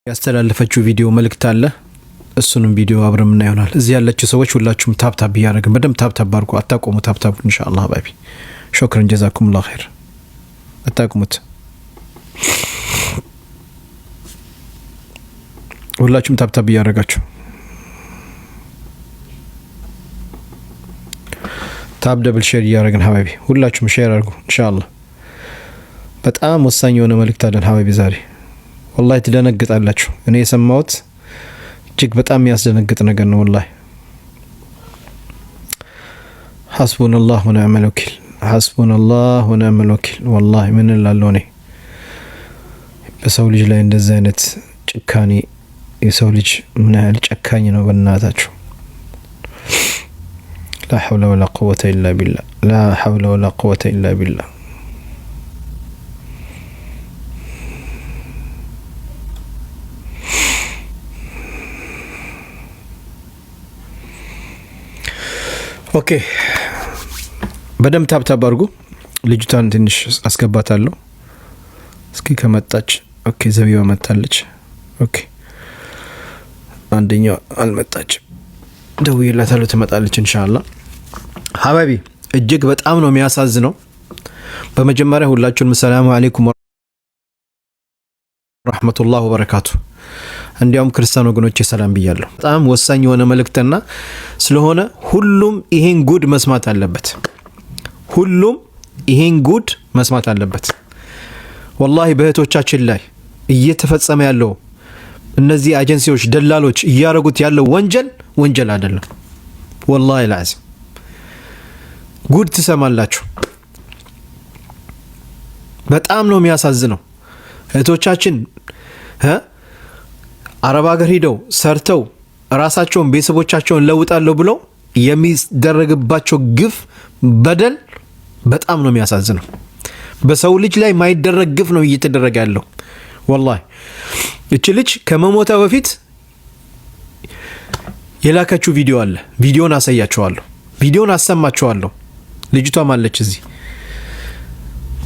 ያስተላለፈችው ቪዲዮ መልእክት አለ። እሱንም ቪዲዮ አብረን ምን ይሆናል። እዚህ ያላችሁ ሰዎች ሁላችሁም ታፕታፕ እያደረግን በደም ታፕታፕ አድርጉ። አታቆሙ ታፕታፕ ኢንሻአላህ ባቢ ሹክራን ጀዛኩሙላህ ኸይር። አታቆሙት ሁላችሁም ታፕታፕ እያደረጋችሁ ታፕ ደብል ሼር እያደረግን ሀባቢ ሁላችሁም ሼር አድርጉ ኢንሻአላህ። በጣም ወሳኝ የሆነ መልእክት አለን ሀባቢ ዛሬ والله ትደነግጣላችሁ። እኔ የሰማሁት እጅግ በጣም የሚያስደነግጥ ነገር ነው والله حسبنا الله ونعم الوكيل حسبنا الله ونعم الوكيل والله ምን እላለሁ እኔ በሰው ልጅ ላይ እንደዚህ አይነት ጭካኔ የሰው ልጅ ምን ያህል ጨካኝ ነው በእናታችሁ። لا حول ولا قوة إلا بالله لا حول ولا قوة إلا بالله ኦኬ በደም ታብታብ አድርጉ። ልጅቷን ትንሽ አስገባታለሁ እስኪ ከመጣች። ኦኬ ዘቢባ መጣለች። ኦኬ አንደኛው አልመጣች፣ ደውዬላታለሁ ትመጣለች ኢንሻአላህ። ሀባቢ እጅግ በጣም ነው የሚያሳዝነው። በመጀመሪያ ሁላችሁንም ሰላም አለይኩም ወራህመቱላሂ ወበረካቱ። እንዲያውም ክርስቲያን ወገኖቼ ሰላም ብያለሁ። በጣም ወሳኝ የሆነ መልእክትና ስለሆነ ሁሉም ይሄን ጉድ መስማት አለበት። ሁሉም ይሄን ጉድ መስማት አለበት። ወላሂ በእህቶቻችን ላይ እየተፈጸመ ያለው እነዚህ ኤጀንሲዎች ደላሎች እያረጉት ያለው ወንጀል አይደለም። ወላሂ ላዚም ጉድ ትሰማላችሁ። በጣም ነው የሚያሳዝነው። እህቶቻችን አረብ ሀገር ሄደው ሰርተው ራሳቸውን ቤተሰቦቻቸውን ለውጣለሁ ብለው የሚደረግባቸው ግፍ በደል በጣም ነው የሚያሳዝነው። በሰው ልጅ ላይ ማይደረግ ግፍ ነው እየተደረገ ያለው። ወላሂ እቺ ልጅ ከመሞታ በፊት የላከችው ቪዲዮ አለ። ቪዲዮን አሳያችኋለሁ፣ ቪዲዮን አሰማችኋለሁ። ልጅቷ ማለች እዚህ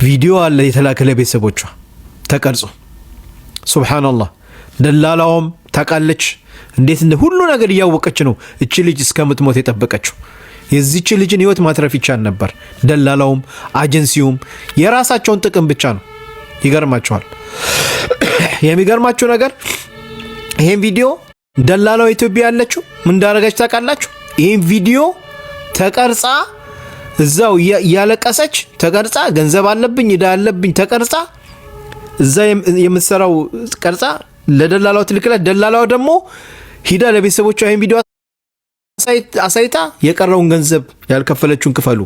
ቪዲዮ አለ የተላከ ለቤተሰቦቿ ተቀርጾ። ሱብሃንአላህ ደላላውም ታቃለች እንዴት እንደ ሁሉ ነገር እያወቀች ነው እቺ ልጅ እስከምትሞት የጠበቀችው። የዚህች ልጅን ህይወት ማትረፍ ይቻል ነበር። ደላላውም አጀንሲውም የራሳቸውን ጥቅም ብቻ ነው። ይገርማችኋል። የሚገርማችሁ ነገር ይሄን ቪዲዮ ደላላው ኢትዮጵያ ያለችው ምን እንዳረጋች ታቃላችሁ? ይሄን ቪዲዮ ተቀርጻ እዛው ያለቀሰች ተቀርጻ ገንዘብ አለብኝ እዳ አለብኝ ተቀርጻ እዛ የምትሰራው ቀርጻ ለደላላው ትልክላት። ደላላው ደግሞ ሂዳ ለቤተሰቦቿ ይሄን ቪዲዮ አሳይታ የቀረውን ገንዘብ ያልከፈለችውን ክፈሉ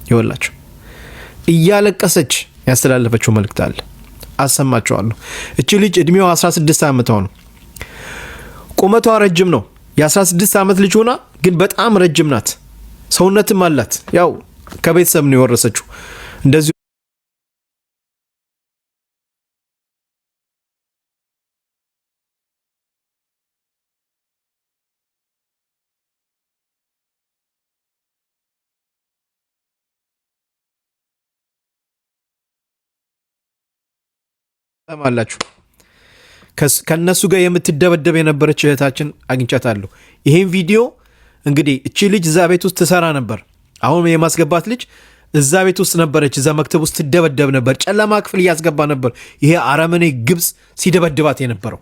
ይወላችሁ እያለቀሰች ያስተላለፈችው መልእክት አለ። አሰማችኋለሁ። እቺ ልጅ እድሜዋ 16 ዓመት ነው። ቁመቷ ረጅም ነው። የ16 ዓመት ልጅ ሆና ግን በጣም ረጅም ናት። ሰውነትም አላት። ያው ከቤተሰብ ነው የወረሰችው። እንደዚህ ተማላችሁ ከነሱ ጋር የምትደበደብ የነበረች እህታችን አግኝቻታለሁ። ይሄን ቪዲዮ እንግዲህ እቺ ልጅ እዛ ቤት ውስጥ ትሰራ ነበር። አሁን የማስገባት ልጅ እዛ ቤት ውስጥ ነበረች። እዛ መክተብ ውስጥ ትደበደብ ነበር። ጨለማ ክፍል እያስገባ ነበር። ይሄ አረመኔ ግብጽ ሲደበድባት የነበረው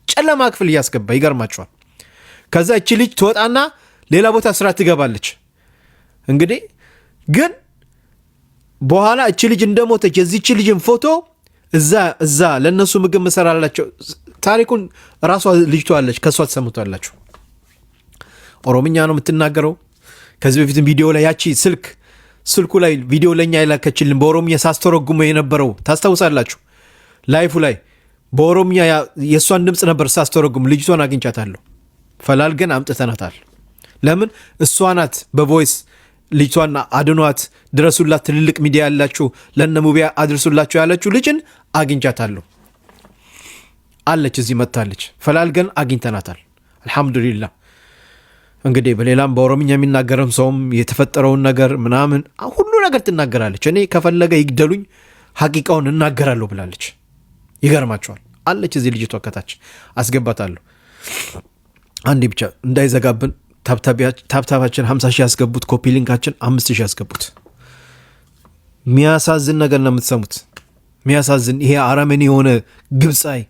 ጨለማ ክፍል እያስገባ። ይገርማችኋል። ከዛ እቺ ልጅ ትወጣና ሌላ ቦታ ስራ ትገባለች። እንግዲህ ግን በኋላ እቺ ልጅ እንደሞተች የዚህች ልጅን ፎቶ እዛ ለነሱ ምግብ መሰራላቸው ታሪኩን ራሷ ልጅቷ አለች። ከሷ ተሰምቷላችሁ። ኦሮምኛ ነው የምትናገረው። ከዚህ በፊትም ቪዲዮ ላይ ያቺ ስልኩ ላይ ቪዲዮ ለኛ ይላከችልን በኦሮምኛ ሳስተረጉመ የነበረው ታስታውሳላችሁ። ላይፉ ላይ በኦሮምኛ የሷን ድምጽ ነበር ሳስተረጉም። ልጅቷን አግኝቻታለሁ። ፈላልገን አምጥተናታል። ለምን እሷ ናት በቮይስ ልጅቷን አድኗት ድረሱላት፣ ትልልቅ ሚዲያ ያላችሁ ለነ ሙቢያ አድርሱላችሁ ያለችው ልጅን አግኝቻታለሁ። አለች እዚህ መጣለች። ፈላልገን አግኝተናታል። አልহামዱሊላህ። እንግዲህ በሌላም በኦሮምኛ የሚናገርም ሰውም የተፈጠረውን ነገር ምናምን ሁሉ ነገር ትናገራለች። እኔ ከፈለገ ይግደሉኝ ሐቂቃውን እናገራለሁ ብላለች። ይገርማችኋል። አለች እዚህ ልጅቷ ከታች አስገባታለሁ። አንዴ ብቻ እንዳይዘጋብን ታብታባችን 50 ሺህ ያስገቡት፣ ኮፒ ሊንካችን 5 ሺህ ያስገቡት። ሚያሳዝን ነገር ነው የምትሰሙት፣ ሚያሳዝን። ይሄ አረመኔ የሆነ ግብፃይ።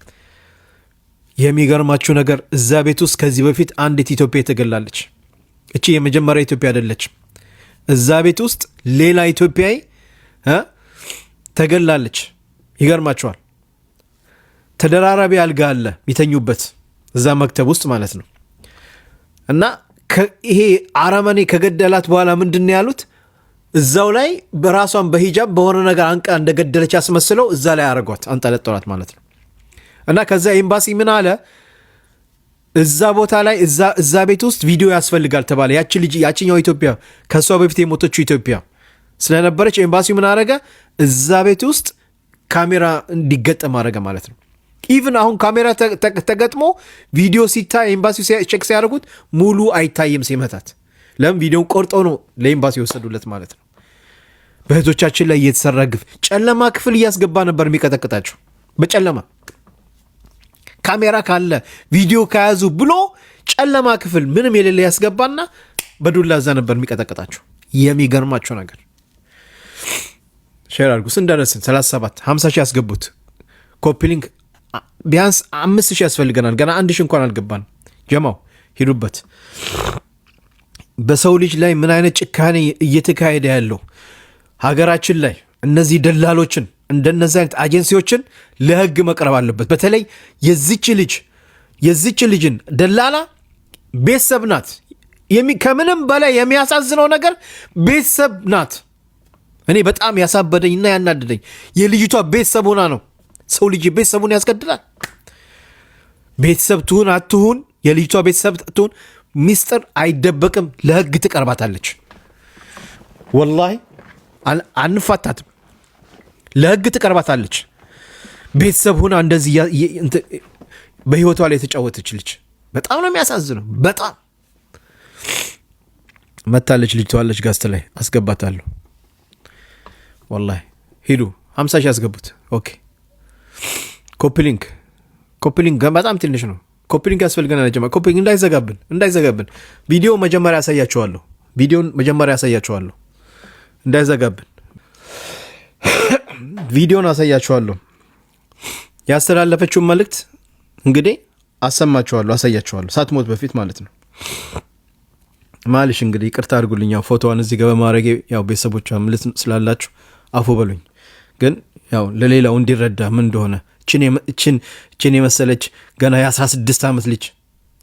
የሚገርማችሁ ነገር እዛ ቤት ውስጥ ከዚህ በፊት አንዲት ኢትዮጵያ ተገላለች። እቺ የመጀመሪያ ኢትዮጵያ አይደለችም። እዛ ቤት ውስጥ ሌላ ኢትዮጵያዊ ተገላለች። ይገርማችኋል። ተደራራቢ አልጋ አለ የሚተኙበት እዛ መክተብ ውስጥ ማለት ነው። እና ይሄ አረመኔ ከገደላት በኋላ ምንድን ያሉት እዛው ላይ በራሷን በሂጃብ በሆነ ነገር አንቃ እንደገደለች ያስመስለው እዛ ላይ አረጓት፣ አንጠለጠሏት ማለት ነው። እና ከዛ ኤምባሲ ምን አለ እዛ ቦታ ላይ እዛ ቤት ውስጥ ቪዲዮ ያስፈልጋል ተባለ። ያችኛው ኢትዮጵያ ከሷ በፊት የሞተችው ኢትዮጵያ ስለነበረች ኤምባሲው ምን አረገ እዛ ቤት ውስጥ ካሜራ እንዲገጠም አረገ ማለት ነው። ኢቭን አሁን ካሜራ ተገጥሞ ቪዲዮ ሲታይ ኤምባሲው ቼክ ሲያደርጉት ሙሉ አይታይም ሲመታት። ለምን ቪዲዮን ቆርጠው ነው ለኤምባሲ የወሰዱለት ማለት ነው። በእህቶቻችን ላይ እየተሰራ ግፍ ጨለማ ክፍል እያስገባ ነበር የሚቀጠቅጣቸው በጨለማ ካሜራ ካለ ቪዲዮ ከያዙ ብሎ ጨለማ ክፍል ምንም የሌለ ያስገባና በዱላ እዛ ነበር የሚቀጠቅጣቸው። የሚገርማቸው ነገር ሼር አድርጉ። ስንደረስን 37 50 ሺህ ያስገቡት። ኮፒ ሊንክ ቢያንስ 5 ሺህ ያስፈልገናል። ገና 1 ሺህ እንኳን አልገባን። ጀማው ሂዱበት። በሰው ልጅ ላይ ምን አይነት ጭካኔ እየተካሄደ ያለው ሀገራችን ላይ እነዚህ ደላሎችን እንደነዚህ አይነት አጀንሲዎችን ለህግ መቅረብ አለበት። በተለይ የዚች ልጅን ደላላ ቤተሰብ ናት። ከምንም በላይ የሚያሳዝነው ነገር ቤተሰብ ናት። እኔ በጣም ያሳበደኝና ያናደደኝ የልጅቷ ቤተሰብ ሆና ነው። ሰው ልጅ ቤተሰቡን ያስገድላል። ቤተሰብ ትሁን አትሁን፣ የልጅቷ ቤተሰብ ትሁን ሚስጥር አይደበቅም። ለህግ ትቀርባታለች። ወላሂ አንፋታትም። ለህግ ትቀርባታለች። ቤተሰብ ሆና እንደዚህ በህይወቷ ላይ የተጫወተች ልጅ በጣም ነው የሚያሳዝነው። በጣም መታለች ልጅ ተዋለች። ጋስት ላይ አስገባታለሁ። ወላሂ ሂዱ 50 ሺህ ያስገቡት። ኦኬ ኮፒ ሊንክ በጣም ትንሽ ነው። ኮፒ ሊንክ ያስፈልገናል። ጀማ ኮፒ ሊንክ እንዳይዘጋብን። ቪዲዮ መጀመሪያ ያሳያችኋለሁ። እንዳይዘጋብን ቪዲዮን አሳያችኋለሁ። ያስተላለፈችውን መልእክት እንግዲህ አሳያችኋለሁ ሳትሞት በፊት ማለት ነው። ማልሽ እንግዲህ ይቅርታ አድርጉልኝ። ያው ፎቶዋን እዚህ ጋር በማድረግ ያው ቤተሰቦቿ ምልት ስላላችሁ አፉ በሉኝ። ግን ያው ለሌላው እንዲረዳ ምን እንደሆነ እችን የመሰለች ገና የ16 ዓመት ልጅ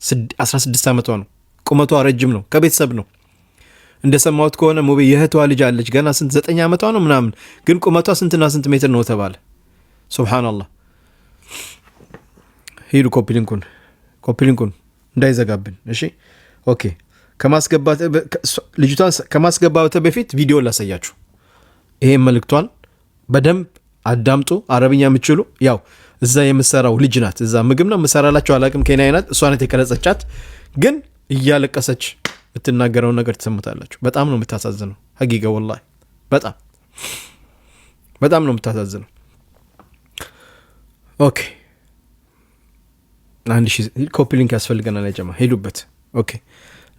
16 ዓመቷ ነው። ቁመቷ ረጅም ነው። ከቤተሰብ ነው እንደሰማሁት ከሆነ ሙቤ የእህቷ ልጅ አለች ገና 9 ዓመቷ ነው ምናምን። ግን ቁመቷ ስንትና ስንት ሜትር ነው ተባለ። ሱብሃንአላህ። ሂዱ ኮፒ ሊንኩን እንዳይዘጋብን። እሺ ኦኬ። ልጅቷን ከማስገባት በፊት ቪዲዮ ላሳያችሁ። ይሄን መልእክቷን በደንብ አዳምጡ። አረብኛ የምትችሉ ያው እዛ የምሰራው ልጅ ናት። እዛ ምግብ ነው የምሰራላችሁ አላቅም። ኬንያ ናት። እሷ ናት የቀረጸቻት። ግን እያለቀሰች የምትናገረውን ነገር ትሰሙታላችሁ። በጣም ነው የምታሳዝነው። ሀቂቃ ወላሂ በጣም ነው የምታሳዝነው። ኦኬ 1000 ኮፒ ሊንክ ያስፈልገናል ጀማ ሄዱበት። ኦኬ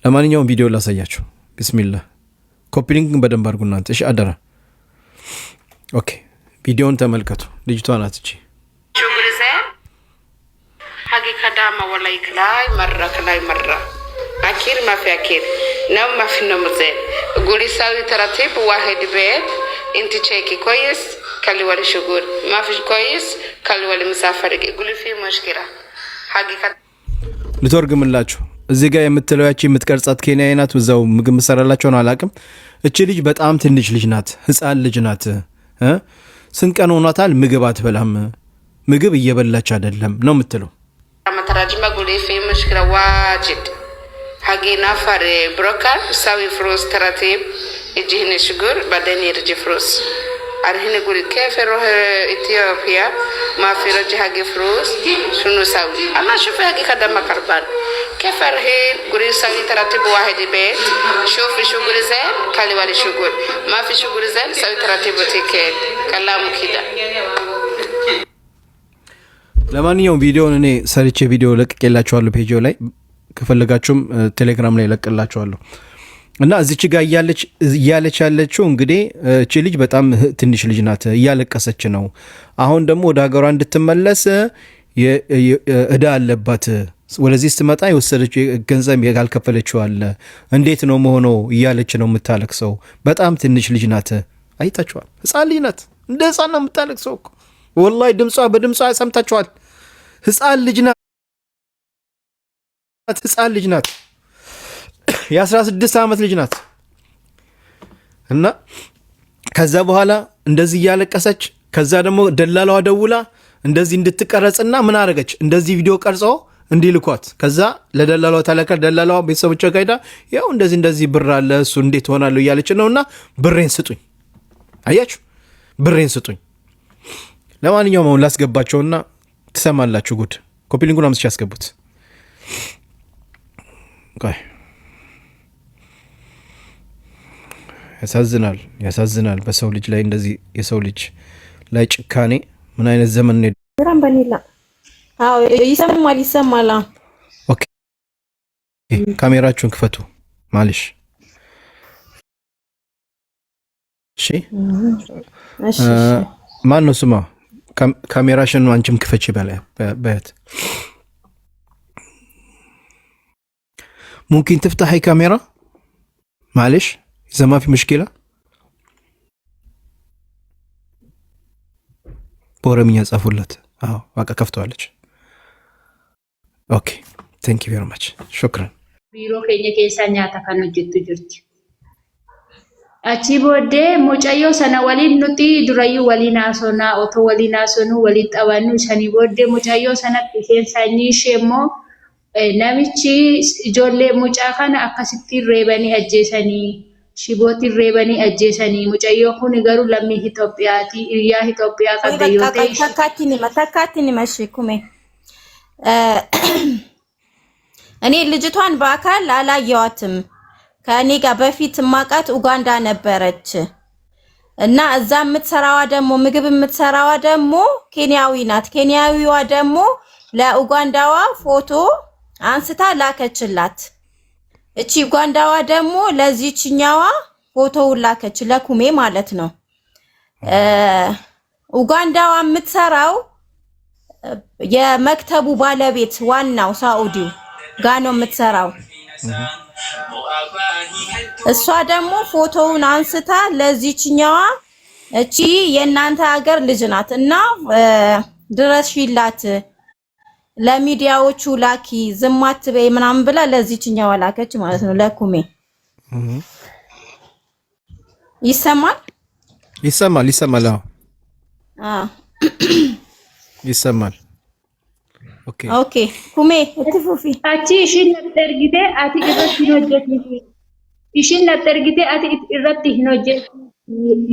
ለማንኛውም ቪዲዮ ላሳያችሁ። ቢስሚላህ ኮፒ ሊንክን በደንብ አድርጉ እናንተ እሺ፣ አደራ። ኦኬ ቪዲዮን ተመልከቱ። ልጅቷ ናት እቺ። ሀቂቃ ዳማ ወላይ ክላይ መራ አኪር ማፊ አኪር ነው ማፊ ነው ሙዘን ጉሊሳዊ ተራቲብ ዋሂድ ቤት انت تشيكي كويس كلي ولي شغور ما فيش كويس كلي ولي مسافر يقولي في مشكله حقيقه ልተርጉምላችሁ። እዚህ ጋር የምትለው ያቺ የምትቀርጻት ኬንያዊ ናት። ወዛው ምግብ መሰራላችሁ ነው አላቅም። እቺ ልጅ በጣም ትንሽ ልጅ ናት። ህፃን ልጅ ናት። ስንት ቀን ሆኗታል? ምግብ አትበላም። ምግብ እየበላች አይደለም ነው የምትለው። ተራጅማ ጉሊ في مشكله واجد حقينا فر بروكر سوي فلوس ترتيب يجيني شغل بعدين يرجع فلوس أرهني يقولي كيف أروح إثيوبيا ما في رجع حقي فلوس شنو سوي أنا شوف حقي خدمة كربان كيف أرهن يقولي سوي ترتيب واحد بيت شوف شغل زين كلي والي شغل ما في شغل زين سوي ترتيب تيكت كلام كده ለማንኛውም ቪዲዮውን እኔ ሰርቼ ቪዲዮ ለቅቄላችኋለሁ ፔጅ ላይ ከፈለጋችሁም ቴሌግራም ላይ ለቅቄላችኋለሁ። እና እዚች ጋር እያለች ያለችው እንግዲህ እቺ ልጅ በጣም ትንሽ ልጅ ናት፣ እያለቀሰች ነው። አሁን ደግሞ ወደ ሀገሯ እንድትመለስ እዳ አለባት። ወደዚህ ስትመጣ የወሰደች ገንዘብ ያልከፈለችው አለ። እንዴት ነው መሆነው እያለች ነው የምታለቅሰው። በጣም ትንሽ ልጅ ናት። አይታችኋል። ህፃን ልጅ ናት። እንደ ህፃን ነው የምታለቅሰው እኮ ወላሂ። በድምጿ ሰምታችኋል። ህፃን ልጅ ናት። ህፃን ልጅ ናት። የ16 ዓመት ልጅ ናት። እና ከዛ በኋላ እንደዚህ እያለቀሰች ከዛ ደግሞ ደላላዋ ደውላ እንደዚህ እንድትቀረጽና ምን አረገች? እንደዚህ ቪዲዮ ቀርጾ እንዲልኳት ከዛ ለደላላዋ ተለከ። ደላላዋ ቤተሰቦቿ ጋር ሄዳ ያው እንደዚህ ብር አለ እሱ እንዴት ሆናለሁ እያለች ነውና ብሬን ስጡኝ። አያችሁ፣ ብሬን ስጡኝ። ለማንኛውም አሁን ላስገባቸውና ትሰማላችሁ ጉድ። ኮፒ ሊንኩን አምስቼ ያስገቡት። ያሳዝናል። በሰው ልጅ ላይ እንደዚህ የሰው ልጅ ላይ ጭካኔ ምን አይነት ዘመን ነው? ይሰማል። ኦኬ ካሜራችሁን ክፈቱ ማለሽ። እሺ ማን ነው ስማ? ካሜራሽን አንቺም ክፈቺ በያት። ممكن تفتحي كاميرا معلش إذا ما في مشكلة. بورمية صافولت واقع كفتو عليك. اوكي ثانك يو فيري ماتش. شكرا. بيرو كينيا كيسا نياتا كانو جتو جرتي achi booddee mucayyoo sana waliin nuti durayyuu waliin haasofnaa otoo waliin haasofnu waliin taphannu sanii booddee mucayyoo sanatti isheen sanyii ishee immoo namichi ijoollee mucaa kana akkasitti reebanii ajjeesanii shibootiin reebanii ajjeesanii mucayyoo kun garuu lammii Itoophiyaati iyyaa Itoophiyaa qabda yoo ta'e takkaatti mashikume እኔ ልጅቷን በአካል አላየዋትም። ከኔ ጋር በፊት ማቃት ኡጋንዳ ነበረች እና እዛ የምትሰራዋ ደግሞ ምግብ የምትሰራዋ ደግሞ ኬንያዊ ናት። ኬንያዊዋ ደግሞ ለኡጋንዳዋ ፎቶ አንስታ ላከችላት። እቺ ኡጋንዳዋ ደግሞ ለዚህኛዋ ፎቶውን ላከች፣ ለኩሜ ማለት ነው። ኡጋንዳዋ የምትሰራው የመክተቡ ባለቤት ዋናው ሳኡዲው ጋር ነው የምትሰራው። እሷ ደግሞ ፎቶውን አንስታ ለዚህኛዋ እቺ የእናንተ ሀገር ልጅ ናት እና ድረሽላት ለሚዲያዎቹ ላኪ ዝም አትበይ ምናምን ብላ ለዚህኛዋ ላከች ማለት ነው ለኩሜ። ይሰማል። ይሰማል። ኦኬ ኩሜ እትፉፊ አቺ እሺን ነጠርጊቴ አቲ ኢረት ሆጀት እሺን ነጠርጊቴ አቲ ኢረት ሆጀት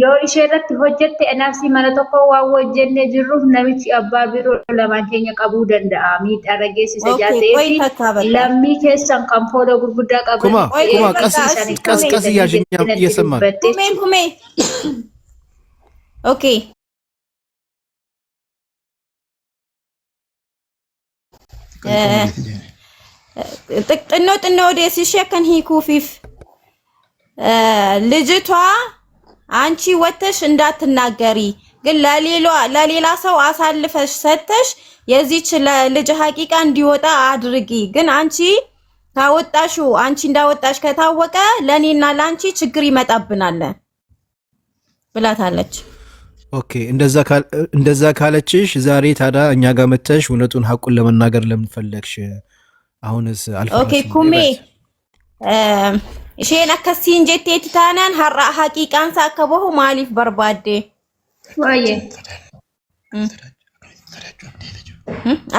ዮ ኢሸረት ሆጀት አናሲ ማለተኮ ዋው ጀነ ጅሩፍ ነብቺ አባቢሮ ለማንከኛ ቀቡ ደንዳ ሚጣረጌ ሲሰጃቴ ለሚ ከሰን ካምፖሎ ጉርጉዳ ቀቡ ኩማ ቀስ ያሽኛ እየሰማን ኩሜ ኦኬ ጥኖ ወደ ሲሸከን ሂኩፊፍ ልጅቷ አንቺ ወተሽ እንዳትናገሪ ግን ለሌላ ሰው አሳልፈሽ ሰተሽ የዚች ልጅ ሐቂቃ እንዲወጣ አድርጊ። ግን አንቺ ካወጣሽው አንቺ እንዳወጣሽ ከታወቀ ለኔና ላንቺ ችግር ይመጣብናል ብላታለች። ኦኬ እንደዛ ካለችሽ ዛሬ ታዲያ እኛ ጋር መተሽ እውነቱን ሐቁን ለመናገር ለምን ፈለግሽ? አሁንስ አልፈ ኦኬ ኩሜ እሺና ከሲን ጀቴት ታናን ሐራ ሐቂቃን ሳከበው ማሊፍ በርባዴ ወዬ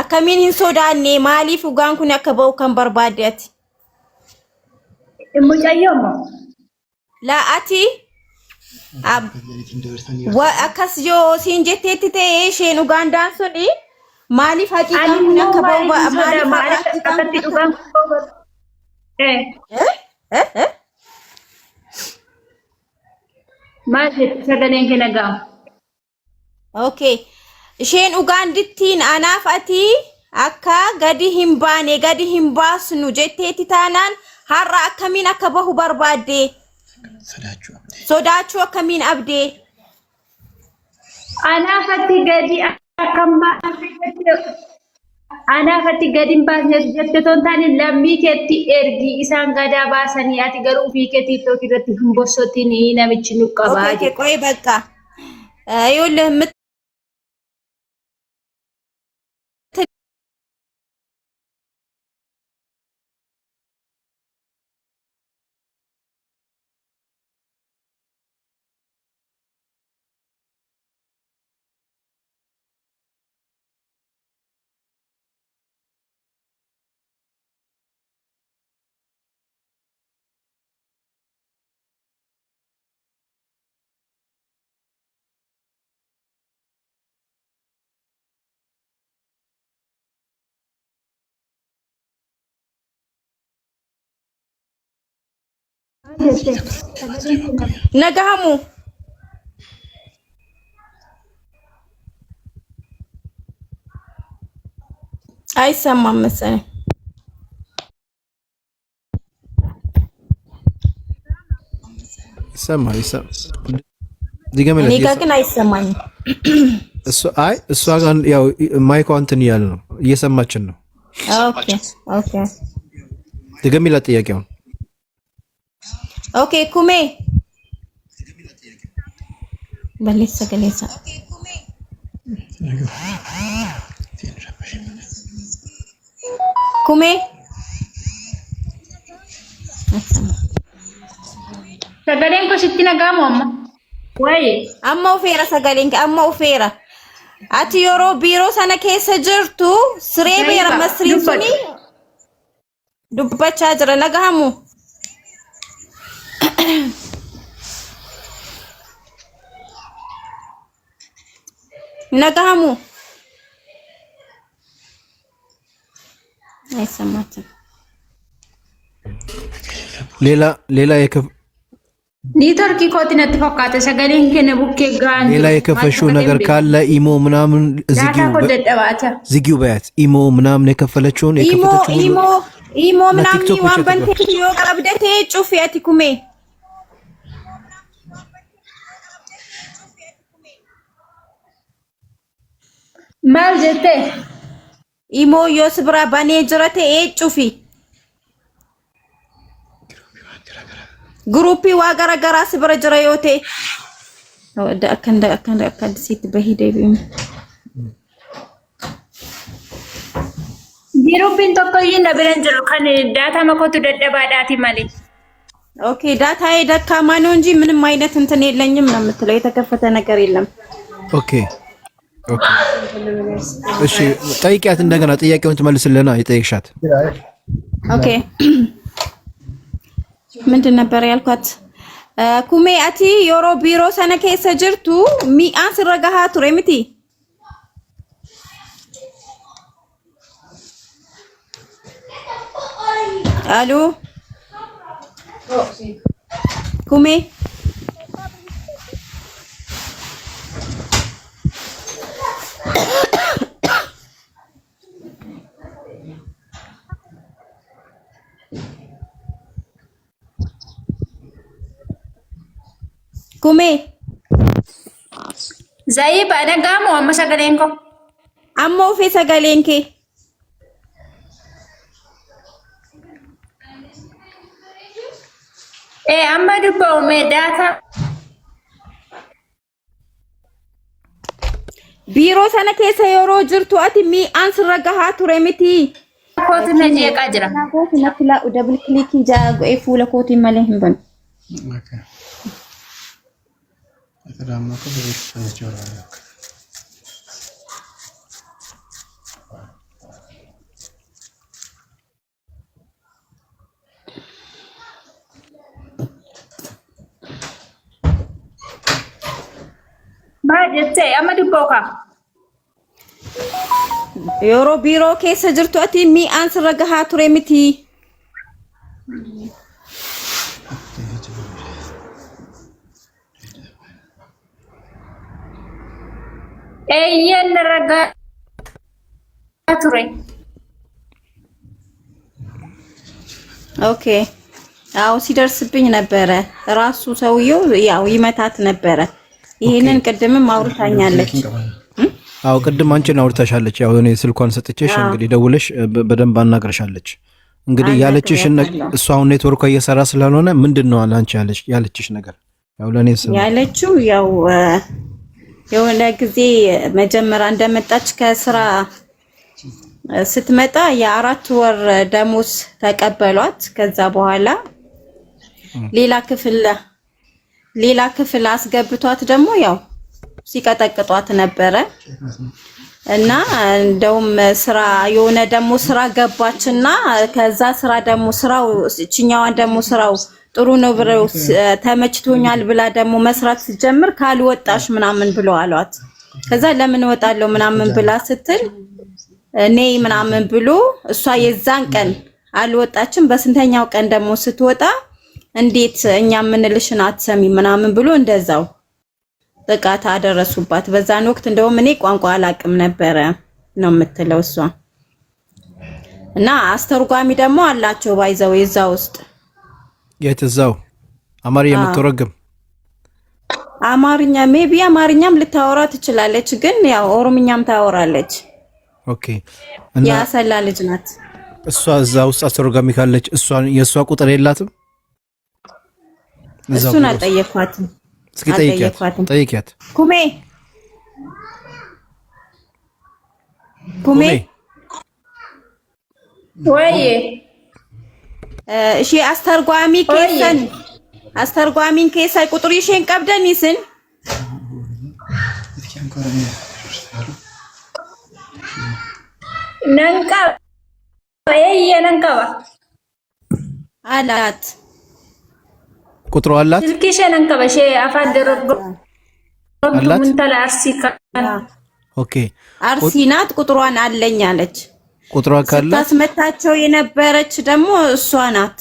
አከሚን ሶዳኔ ማሊፍ ኡጋንኩን ያከበው ከን በርባዴት ሙጫየሞ ላአቲ አካስ ጆ ሲን ጀቴት ተኤሽን ኡጋንዳን ሱኒ ማሊፍ ሐቂቃን ያከበው ማሊፍ ሐቂቃን ኡጋን ማለት ሰደነን ከነጋ ኦኬ isheen ugaandittiin anaaf ati akka gadi hin baasnu jetteeti taanaan har'a akkamiin akka bahu barbaadde sodaachuu akkamiin abdee anaaf ati gadi akkam anaaf ati gadi hin baasne jette tontaani lammii keetti ergi isaan gadaa baasanii ati garuu ofii keetti TikTok irratti hin bossotiin namichi nu qabaa. Okay, ቆይ በቃ ይኸውልህ ነጋሙ አይሰማም መሰለኝ ይሰማል እኔ ጋር ግን አይሰማኝም እሷ ጋር ያው ማይኳ እንትን እያለ ነው እየሰማችን ነው ኦኬ ድገሚላት ጥያቄውን Okay, kume. Balesa galesa. Kume. Sagaleen ko sitti nagamu amma. Wayi. Amma ufeera sagaleen amma ufeera. Ati yeroo biiroo sana keessa jirtu siree beera masriin suni dubbachaa jira nagahamu. ነጋሙ አይሰማትም ሌላ ኔትወርክ ኮቲነት ፈቃተ ሰገሌን ከነ ቡኬ ጋር ሌላ የከፈሽው ነገር ካለ ኢሞ ምናምን ዝጊው በያት ኢሞ ምናምን የከፈለችውን ኢሞ ምናምን ዋንበን ቴክዮ ቀብደቴ ጩፊያቲ ኩሜ ማል ጀቴ ኢሞ ዮስብራ ባኔ ጅረቴ ኤጩፊ ግሩፕ ዋገረገራ ስብረ ጅረዮቴ ወደ አከንደ ሲት በሂደ ቢም ግሩፕን ተቆይ ነብረን ጅሩ ከነ ዳታ መኮቱ ደደባዳቲ ማሊ ኦኬ ዳታ ደካማ ነው እንጂ ምንም አይነት እንትን የለኝም ነው የምትለው የተከፈተ ነገር የለም ኦኬ እሺ ጠይቂያት እንደገና ጥያቄውን ትመልስልና ይጠይቅሻት ኦኬ ምንድን ነበር ያልኳት ኩሜ አቲ ዮሮ ቢሮ ሰነ ከሰ ጅርቱ ሚአን ስረጋሃ ቱሬምቲ አሎ ኩሜ ኩሜ ዘይብ አነጋሙ አመሰገሌንኮ አሞፌ ሰገሌንኬ አመድቦ ሜዳታ ቢሮ ሰነ ከሰ ዮሮ ጅርቱ አቲ ሚአን ስረጋሃ ቱሬምቲ ኮት ነጂ የቃጅራ ኮት ነፍላ ደብል ክሊክ ጃጎ ኤፉለ ኮት ይመለህም በን ኦኬ አተዳማከ በሪፍረንስ ጆራለ ባጀቴ አመድቦካ ዮሮ ቢሮ ከሰ ጅርቱ አቲ ሚአን ስረጋሃ ቱሬምቲ ኤየን ረጋ ቱሬ ኦኬ አው ሲደርስብኝ ነበረ ራሱ ሰውየው ያው ይመታት ነበረ። ይሄንን ቅድምም አውርታኛለች። አው ቅድም አንቺን አውርታሻለች። ያው እኔ ስልኳን ሰጥቼሽ እንግዲህ ደውለሽ በደንብ አናግረሻለች። እንግዲህ ያለችሽ እሷ አሁን ኔትወርኳ እየሰራ ስላልሆነ ምንድነው አንቺ ያለችሽ ነገር? ያው ለኔ ያለችው ያው የሆነ ጊዜ መጀመሪያ እንደመጣች ከስራ ስትመጣ የ4 ወር ደሞዝ ተቀበሏት። ከዛ በኋላ ሌላ ክፍል አስገብቷት ደግሞ ያው ሲቀጠቅጧት ነበረ እና እንደውም ስራ የሆነ ደግሞ ስራ ገባችና ከዛ ስራ ደግሞ ስራው እቺኛዋን ደግሞ ስራው ጥሩ ነው ብለው ተመችቶኛል ብላ ደግሞ መስራት ስትጀምር ካልወጣሽ ምናምን ብለው አሏት። ከዛ ለምን እወጣለሁ ምናምን ብላ ስትል እኔ ምናምን ብሎ እሷ የዛን ቀን አልወጣችም። በስንተኛው ቀን ደግሞ ስትወጣ እንዴት እኛ ምንልሽን አትሰሚ ምናምን ብሎ እንደዛው ጥቃት አደረሱባት። በዛን ወቅት እንደውም እኔ ቋንቋ አላቅም ነበረ ነው የምትለው እሷ። እና አስተርጓሚ ደግሞ አላቸው ባይዘው የዛ ውስጥ የትዛው አማርኛ የምትረግም አማርኛ ሜቢ አማርኛም ልታወራ ትችላለች፣ ግን ያው ኦሮምኛም ታወራለች። ኦኬ እና ያሰላ ልጅ ናት እሷ። እዛ ውስጥ አስተርጓሚ ካለች የእሷ ቁጥር የላትም? እሱን አልጠየኳትም። እስኪ ጠይቂያት። ኩሜ ወይ እሺ አስተርጓሚን ከሰይ ቁጥር ይሽን ቀብደን ይስን ነንቃ ነንቃባ አላት ቁጥሩ አላት። ስልክሽ ነንቃባ አፋደረጎ ምን ተላ አርሲካ ኦኬ አርሲ ናት። ቁጥሯን አለኝ አለች። ቁጥሯ ካለ ታስመታቸው የነበረች ደግሞ እሷ ናት።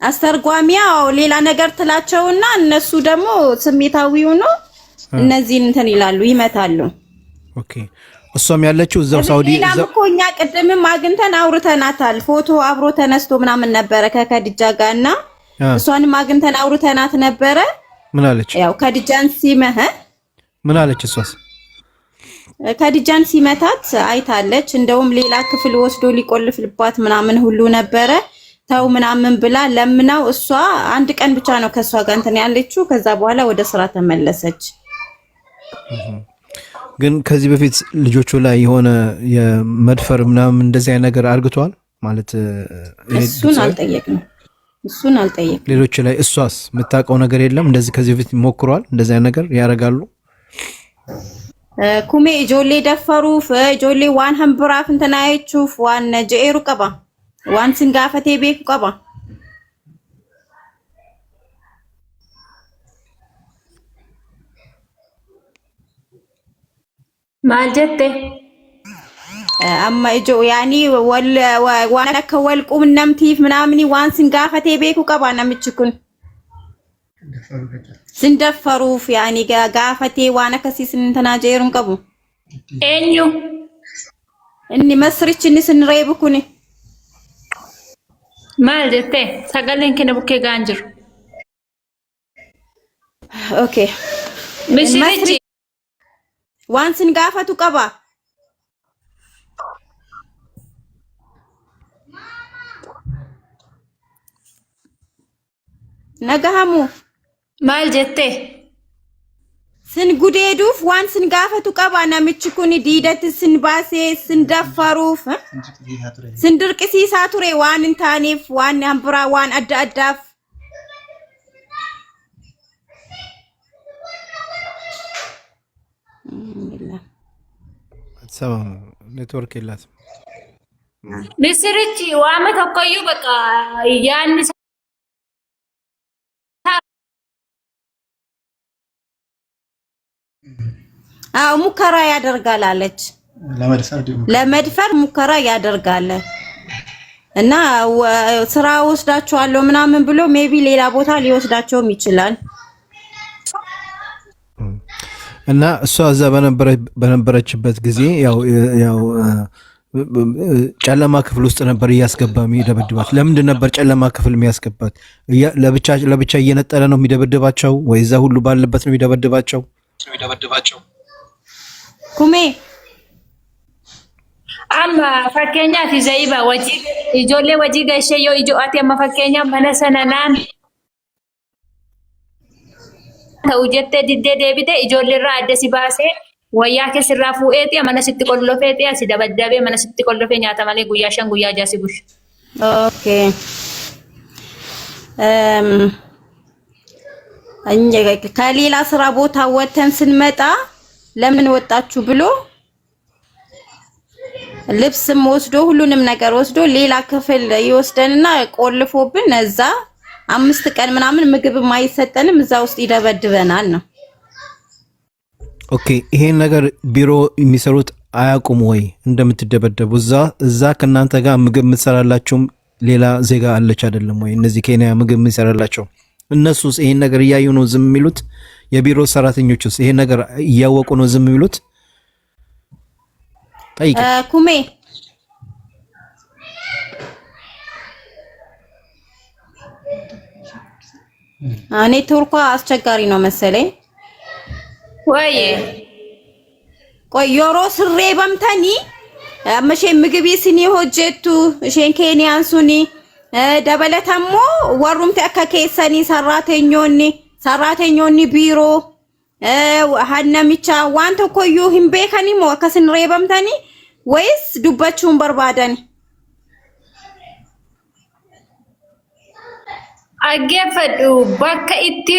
አስተርጓሚያው ሌላ ነገር ትላቸውና እነሱ ደግሞ ስሜታዊ ሆኖ እነዚህን እንትን ይላሉ፣ ይመታሉ። ኦኬ እሷም ያለችው እዛው ሳውዲ እዛው እኮ እኛ ቅድምም አግኝተን አውርተናታል። ፎቶ አብሮ ተነስቶ ምናምን ነበረ ከከድጃ ጋርና እሷንም አግኝተን አውርተናት ነበረ። ምን አለች? ያው ከድጃን ሲመህ ምን አለች? እሷስ ከድጃን ሲመታት አይታለች። እንደውም ሌላ ክፍል ወስዶ ሊቆልፍልባት ምናምን ሁሉ ነበረ። ተው ምናምን ብላ ለምናው እሷ አንድ ቀን ብቻ ነው ከሷ ጋር እንትን ያለችው። ከዛ በኋላ ወደ ስራ ተመለሰች። ግን ከዚህ በፊት ልጆቹ ላይ የሆነ የመድፈር ምናምን እንደዚህ አይነት ነገር አርግቷል ማለት እሱን አልጠየቅንም። ሌሎች ላይ እሷስ የምታውቀው ነገር የለም? እንደዚህ ከዚህ በፊት ሞክሯል? እንደዚህ አይነት ነገር ያደርጋሉ? ኩሜ ጆሌ ደፈሩፍ ጆሌ ዋን ሀምብራፍ እንተናይቹፍ ዋን ጀኤሩ ቀባ ዋን ስንጋፈቴ ቤኩ ቀባ ማልጀቴ አማ እጆ ያኒ ዋና ከወልቁም ነምቲፍ ምናምን ዋን ስንጋፈቴ ቤኩ ቀባ ነምችኩን ስንደፈሩፍ ያኒ ጋፈቴ ዋና ከሲስ እንተና ጀኤሩን ቀቡ ኤኙ እኒ መስሪችኒ ስንረይብኩኒ ማልጀቴ ሰገለን ከነቡኬ ጋንጅር ኦኬ ምሽሪቺ ዋን ስንጋፈቱ ቀባ ነጋሃሙ ማልጀቴ ስንጉዴዱፍ ዋን ስንጋፈቱ ቀባ ነምችኩኒ ዲደት ስንባሴ ስንደፈሩፍ ስንድርቅሲሳ ቱሬ ዋን እንታኔፍ ዋን አምብራ ዋን አዳዳፍ ሰላም ኔትወርክ የላትም። ምስሪቺ ዋመ ተቆዩ በቃ ያን ሙከራ ያደርጋል አለች። ለመድፈር ሙከራ ያደርጋል እና ስራ ወስዳቸዋለሁ ምናምን ብሎ ሜቢ ሌላ ቦታ ሊወስዳቸውም ይችላል። እና እሷ እዛ በነበረችበት ጊዜ ያው ጨለማ ክፍል ውስጥ ነበር እያስገባ የሚደበድባት። ለምንድን ነበር ጨለማ ክፍል የሚያስገባት? ለብቻ እየነጠለ ነው የሚደበድባቸው ወይ እዛ ሁሉ ባለበት ነው የሚደበድባቸው? ኩሜ amma fakkeenyaaf Zayiba wajii ijoollee wajii gashee yoo ati amma fakkeenyaaf mana sana naan ta'u jettee diddee deebite ijoolleerraa adda si baasee wayyaa keessirraa fuudheeti mana sitti qollofeeti asi dabaddabee mana sitti qollofee nyaata malee guyyaa 5 guyyaa 6 si bush. Okay. ከሌላ ስራ ቦታ ወተን ስንመጣ ለምን ወጣችሁ ብሎ ልብስም ወስዶ ሁሉንም ነገር ወስዶ ሌላ ክፍል ይወስደንና ቆልፎብን እዛ 5 ቀን ምናምን ምግብ ማይሰጠንም እዛ ውስጥ ይደበድበናል ነው። ኦኬ ይሄን ነገር ቢሮ የሚሰሩት አያውቁም ወይ እንደምትደበደቡ? እዛ ከናንተ ጋር ምግብ የምትሰራላችሁም ሌላ ዜጋ አለች አይደለም ወይ? እነዚህ ኬንያ ምግብ የምትሰራላቸው እነሱስ ይሄን ነገር እያዩ ነው ዝም የሚሉት? የቢሮ ሰራተኞችስ ይሄን ነገር እያወቁ ነው ዝም የሚሉት? ጠይቅ ኩሜ ኔትወርኳ አስቸጋሪ ነው መሰለኝ። ወይ ቆይ ዮሮ ስሬ በምተኒ አመሼ ምግቢ ሲኒ ሆጀቱ እሺን ኬንያን ሱኒ ደበለተሞ ወሩምተ አከከሰኒ ሰራተኞኒ ቢሮ ሀነሚቻ ዋንተ ኮዩ ህምቤከኒ ሞ ከስን ሬበምተኒ ወይስ ዱበቹን በርባደኒ? አገፈዱ bakka itti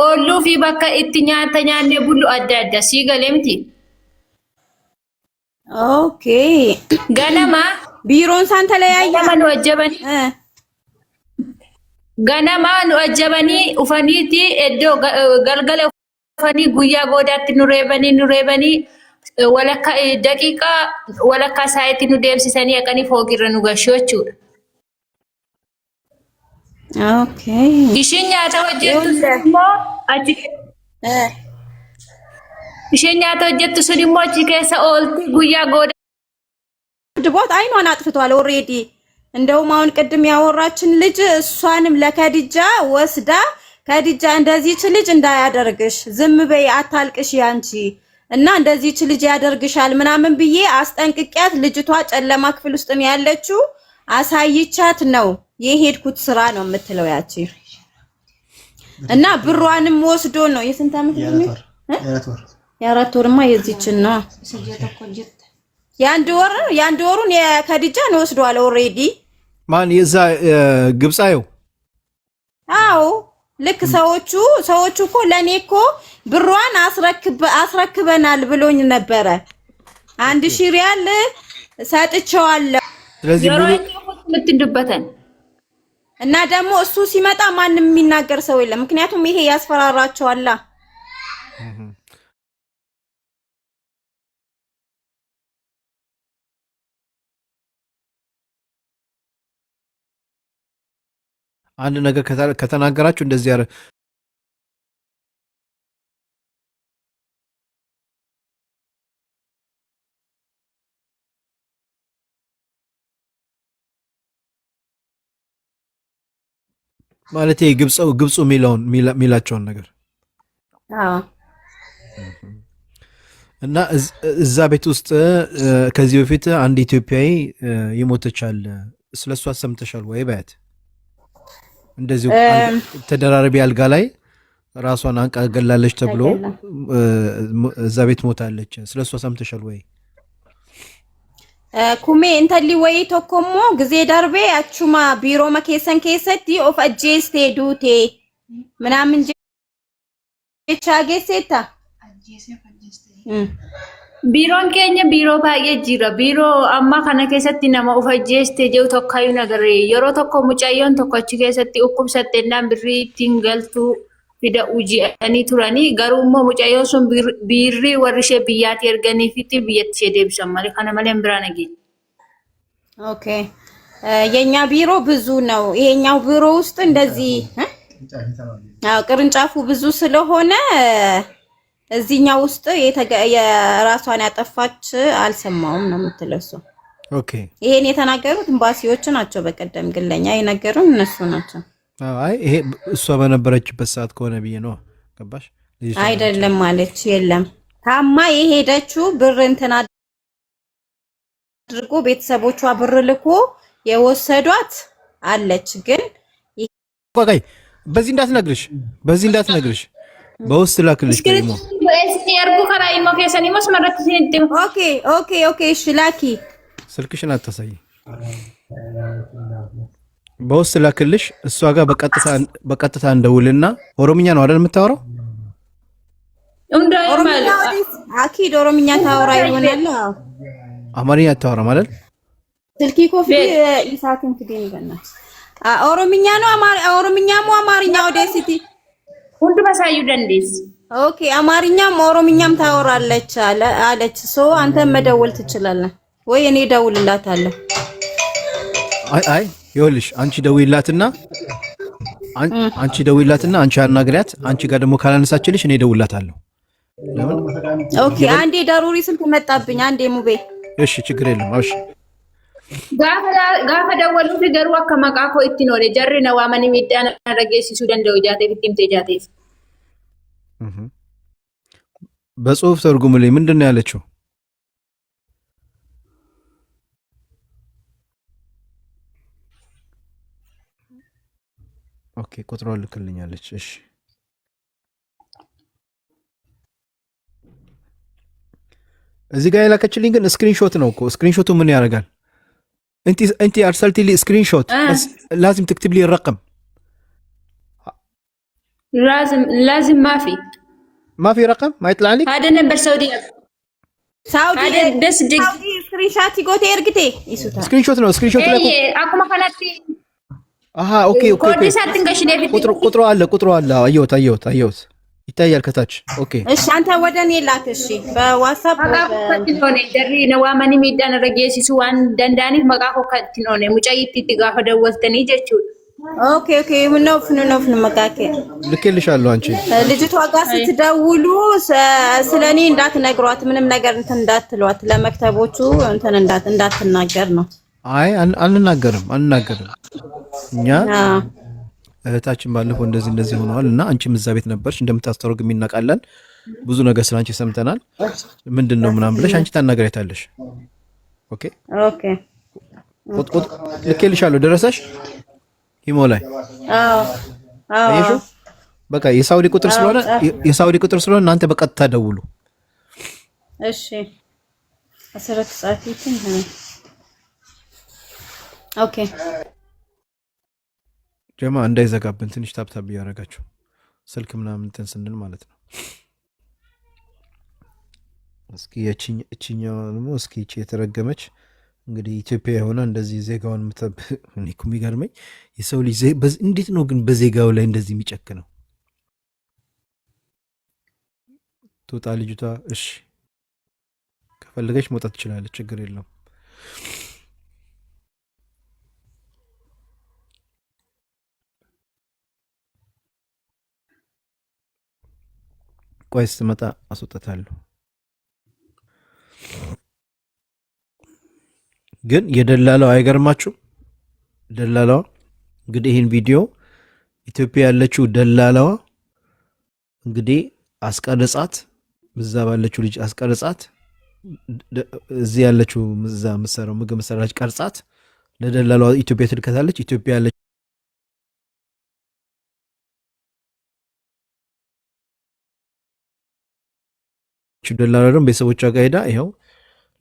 ooluu fi bakka itti nyaata nyaanne bulu adda adda si galeemti. Okay. ganama biiroon san ተለያየ ganama nu ajjabani ufaniiti eddo galgala ufani guyyaa goodaatti nu reebani walakka daqiiqa walakka saayitti nu deemsisanii aqanii fooqirra nu gashoo jechuudha. Okay. Ishiin nyaata hojjettu immoo achi ishiin nyaata hojjettu sun immoo achi keessa oolti guyyaa goodaa ድቦት አይኗን አጥፍቷል ኦሬዲ። እንደውም አሁን ቅድም ያወራችን ልጅ እሷንም ለከዲጃ ወስዳ ከዲጃ እንደዚህች ልጅ እንዳያደርግሽ ዝም በይ አታልቅሽ ያንቺ እና እንደዚህች ልጅ ያደርግሻል ምናምን ብዬ አስጠንቅቂያት ልጅቷ ጨለማ ክፍል ውስጥ ነው ያለችው አሳይቻት ነው የሄድኩት ስራ ነው የምትለው ያቺ እና ብሯንም ወስዶ ነው የስንት አመት ነው የአራት ወርማ የዚችን ነው ያንድ ወሩን የከዲጃን ወስዷል ኦሬዲ። ማን የዛ ግብጻዩ? አዎ ልክ ሰዎቹ እኮ ለኔ እኮ ብሯን አስረክበናል ብሎኝ ነበረ 1000 ሪያል ሰጥቼዋለሁ። ስለዚህ ሙሉ ምትንድበተን እና ደግሞ እሱ ሲመጣ ማንንም የሚናገር ሰው የለም ምክንያቱም ይሄ ያስፈራራቸዋል። አንድ ነገር ከተናገራችሁ እንደዚህ ያረ ማለት ግብጽ ሚላቸውን ነገር እና እዛ ቤት ውስጥ ከዚህ በፊት አንድ ኢትዮጵያዊ ይሞተቻል። ስለሷ ሰምተሻል ወይ? ባያት እንደዚህ ተደራራቢ አልጋ ላይ ራሷን አንቃ ገላለች ተብሎ እዛ ቤት ሞታለች። ስለሷ ሰምተሻል ወይ? ኩሜ እንተሊ ወይ ተኮሞ ግዜ ዳርቤ አቹማ ቢሮ መከሰን ከሰቲ ኦፍ አጀስቴ ዱቴ ምናምን ጀቻጌሴታ biiroon keenya biiroo baay'ee jira. Biiroo amma kana keessatti nama ufajjeestee jiru tokkayyuu nagarre yeroo tokko mucayyoon tokko achi keessatti dhukkubsattennaan birrii ittiin galtuu fida uji'anii turanii garuu immoo mucayyoon sun biirrii warri ishee biyyaatti erganiifitti biyyatti ishee deebisan malee kana malee biraa nageenya. Okay. የኛ ቢሮ ብዙ ነው። ይሄኛው ቢሮ ውስጥ እንደዚህ ቅርንጫፉ ብዙ ስለሆነ እዚህኛው ውስጥ የራሷን ያጠፋች አልሰማውም ነው የምትለው እሷ። ኦኬ ይሄን የተናገሩት ኤምባሲዎች ናቸው። በቀደም ግን ለኛ የነገሩን እነሱ ናቸው። አይ ይሄ እሷ በነበረችበት ሰዓት ከሆነ ብዬ ነው። ገባሽ? አይደለም ማለች የለም ታማ የሄደችው ብር እንትን አድርጎ ቤተሰቦቿ ብር ልኮ የወሰዷት አለች። ግን ቆይ በዚህ እንዳትነግርሽ በውስጥ ላክልሽ ደግሞ ኦኬ እሺ ላኪ ስልክሽን አታሳይ በውስጥ ላክልሽ እሷ ጋር በቀጥታ እንደውልና ኦሮምኛ ነው አይደል የምታወራው አኪድ ኦሮምኛ ታወራ ይሆናል አማርኛ ታወራ ማለት ስልኪ ኮፊ ኢሳትን ትገኝ በእናትሽ ኦሮምኛ ነው ኦሮምኛም አማርኛ ኦዴሲቲ ሁሉ ማሳዩ ደንዲስ ኦኬ አማርኛም ኦሮምኛም ታወራለች አለች ሶ አንተ መደወል ትችላለህ ወይ እኔ ደውልላታለሁ አይ ይኸውልሽ አንቺ ደውይላትና አንቺ አናግሪያት አንቺ ጋር ደግሞ ካላነሳችልሽ እኔ ደውልላታለሁ ለምን ኦኬ አንዴ ዳሩሪ ስልክ መጣብኝ አንዴ ሙቤ እሺ ችግር የለም እሺ ጋፈ ደወሉት ገሩ አከማቃኮ ኢትኖሬ ጀሪ ነው አማኒ ሚዳና ረገሲሱ ደንደው ጃቴ ቢቲምቴ ጃቴ በጽሁፍ ተርጉምልኝ ምንድን ነው ያለችው ኦኬ ቁጥሯን ልክልኛለች እሺ እዚህ ጋር የላከችልኝ ግን ስክሪንሾት ነው እኮ ስክሪንሾቱ ምን ያደርጋል انت ارسلتي لي سكرين شوت بس لازم تكتب لي الرقم لازم ما في رقم ما يطلع لك هذا نمبر سعودي بس دق سكرين شوت يقولي ارقتي يسوتا سكرين شوت ነው ስክሪን ሾት ላይ አኩ ማከናቲ ኦኬ ኮዲ ሳትንገሽ ለፊት ቁጥሩ አለ አየሁት ይታያል ከታች ኦኬ እሺ አንተ ወደ እኔ ላክ እሺ በዋትስአፕ ከትኖኔ ደሪ ነው ማኒ ሚዳን ረገሲሱ ዋን ደንዳኒ መቃኮ ከትኖኔ ሙጫይት ትጋፈ ደወልተኒ ጀቹ ኦኬ ፍኑ መቃከ ልክልሻለሁ አንቺ ልጅቷ ጋር ስትደውሉ ስለኔ እንዳትነግሯት ምንም ነገር እንትን እንዳትሏት ለመክተቦቹ እንትን እንዳትናገር ነው አይ አንናገርም እኛ እህታችን ባለፈው እንደዚህ ሆነዋል እና አንቺም እዛ ቤት ነበርሽ እንደምታስተረጉም ይናቃላል ብዙ ነገር ስላንቺ ሰምተናል ምንድነው ምናምን ብለሽ አንቺ ታናገሪታለሽ ኦኬ ልኬልሻለሁ ደረሰሽ ኢሞ ላይ አዎ በቃ የሳውዲ ቁጥር ስለሆነ እናንተ በቀጥታ ደውሉ እሺ 10 ሰዓት ይትን ኦኬ ጀማ እንዳይዘጋብን ትንሽ ታብታብ ያረጋችሁ ስልክ ምናምን እንትን ስንል ማለት ነው እስኪ እቺኛው ነው እስኪ እቺ የተረገመች እንግዲህ ኢትዮጵያ የሆነ እንደዚህ ዜጋውን እኔ እኮ የሚገርመኝ የሰው ልጅ እንዴት ነው ግን በዜጋው ላይ እንደዚህ የሚጨክነው ትውጣ ልጅቷ እሺ ከፈለገች መውጣት ትችላለች ችግር የለውም ቆይ ስትመጣ አስወጣታለሁ ግን የደላላው አይገርማችሁ ደላላው እንግዲህ ይህን ቪዲዮ ኢትዮጵያ ያለችው ደላላዋ እንግዲህ አስቀርጻት በዛ ባለችው ልጅ አስቀርጻት እዚህ ያለችው ምዛ መሰራው ምግብ መሰራች ቀርጻት ለደላላዋ ኢትዮጵያ ትልከታለች ኢትዮጵያ ያለችው ደላላ ደግሞ ቤተሰቦቿ ጋር ሄዳ ይኸው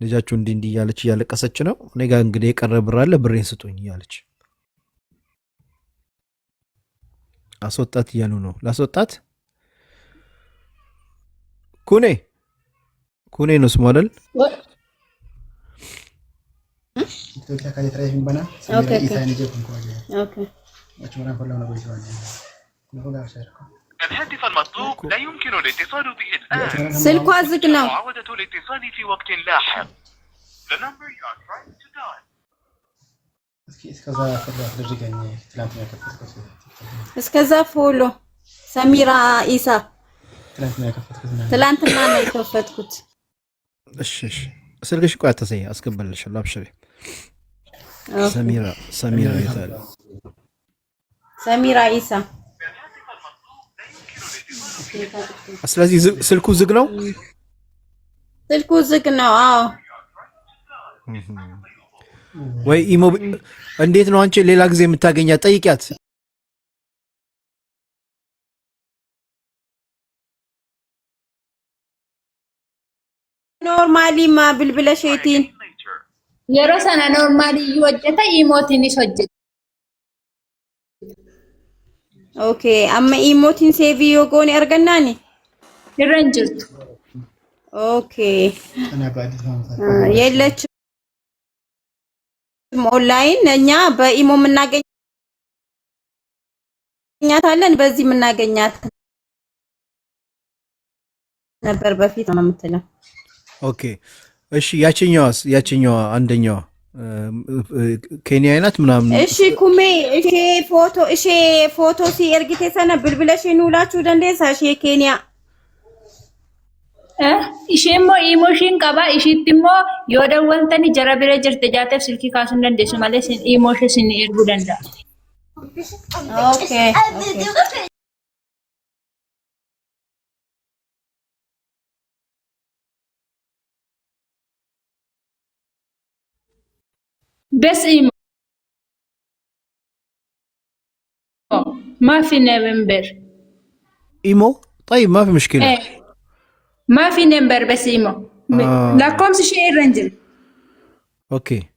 ልጃችሁ እንዲህ እያለች እያለቀሰች ነው እኔ ጋር እንግዲህ የቀረ ብር አለ ብሬን ስጡኝ እያለች አስወጣት እያሉ ነው ላስወጣት ኩኔ ነው ስሙ አይደል الهاتف المطلوب لا يمكن الاتصال به الآن. سلكو ዝግ ነው معاودة الاتصال في وقت لاحق. The number you are trying to dial. እስከዛ ፎሎ ሰሚራ ኢሳ ትላንትና ነው የከፈትኩት። እሺ ስልክሽ ቆይ አታሳይ፣ አስገባልሻለሁ። አብሽሪ። ሰሚራ ይታል ሰሚራ ኢሳ። ስለዚህ ስልኩ ዝግ ነው። ስልኩ ዝግ ነው። አዎ ወይ ኢሞ እንዴት ነው አንቺ ሌላ ጊዜ የምታገኛት? ጠይቂያት። ኖርማሊ ማ ብልብለሽቲን የሮሰና ኖርማሊ ይወጀታ ኢሞቲኒስ ወጀት ኦኬ አማ ኢሞቲን ሴቪዮ ጎን ያርገናኒ ይረንጅርቱ ኦኬ የለች ኦንላይን እኛ በኢሞ የምናገኛታለን፣ በዚህ የምናገኛት ነበር በፊት ነው የምትለው። ኦኬ እሺ ያቺኛዋ አንደኛዋ ኬንያ አይነት ምናምን እሺ ኩሜ እሺ ፎቶ ሲ ኤርጊቴ ሰነ ብልብለሽ ኑላችሁ ደንዴሳ እሺ ኬንያ ኢሼሞ ኢሞሽን ቀባ ኢሺትሞ የወደወልተኒ ጀረብረ ጅርት ጃተፍ ስልኪ ካሱን ደንዴሱ ማለት ኢሞሽን ኤርጉ ደንዳ ኦኬ بس ما في نمبر ايمو طيب ما في مشكله. ما في نمبر بس ايمو. لا كومس شيء رنجل. اوكي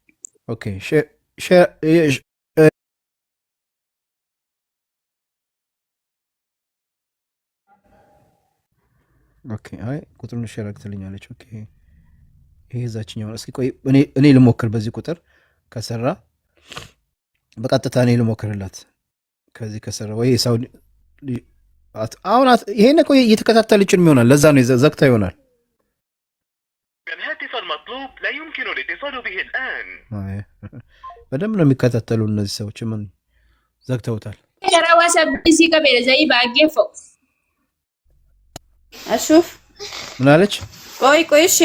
ኦኬ አይ ቁጥሩን ሼር አድርግልኛለች። ኦኬ ይሄ ዛችኛው እስኪ ቆይ እኔ ልሞክር። በዚህ ቁጥር ከሰራ በቀጥታ እኔ ልሞክርላት። ከዚህ ከሰራ ወይ ሳውዲ አሁን ይሄን እኮ እየተከታተለችን ይሆናል። ለዛ ነው ዘግታ ይሆናል። الهاتف المطلوب لا يمكن الاتصال به الآن. በደንብ ነው የሚከታተሉ እነዚህ ሰዎች። ምን ዘግተውታል? ሸራዋሳ ቢዚ ከበለ ዘይ ባገፈ አሹፍ ምን አለች? ቆይ እሺ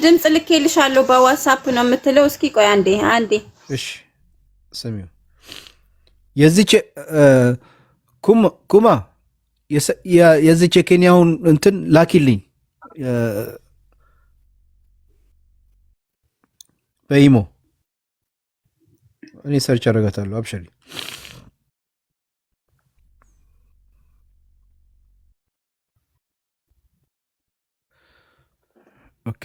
ድምጽ ልኬልሻለሁ በዋትስአፕ ነው የምትለው። እስኪ ቆይ አንዴ እሺ ሰሚው የዚች ኩማ የዚች የኬንያውን እንትን ላኪልኝ በኢሞ እኔ ሰርች አደርጋታለሁ። አብሽሪ ኦኬ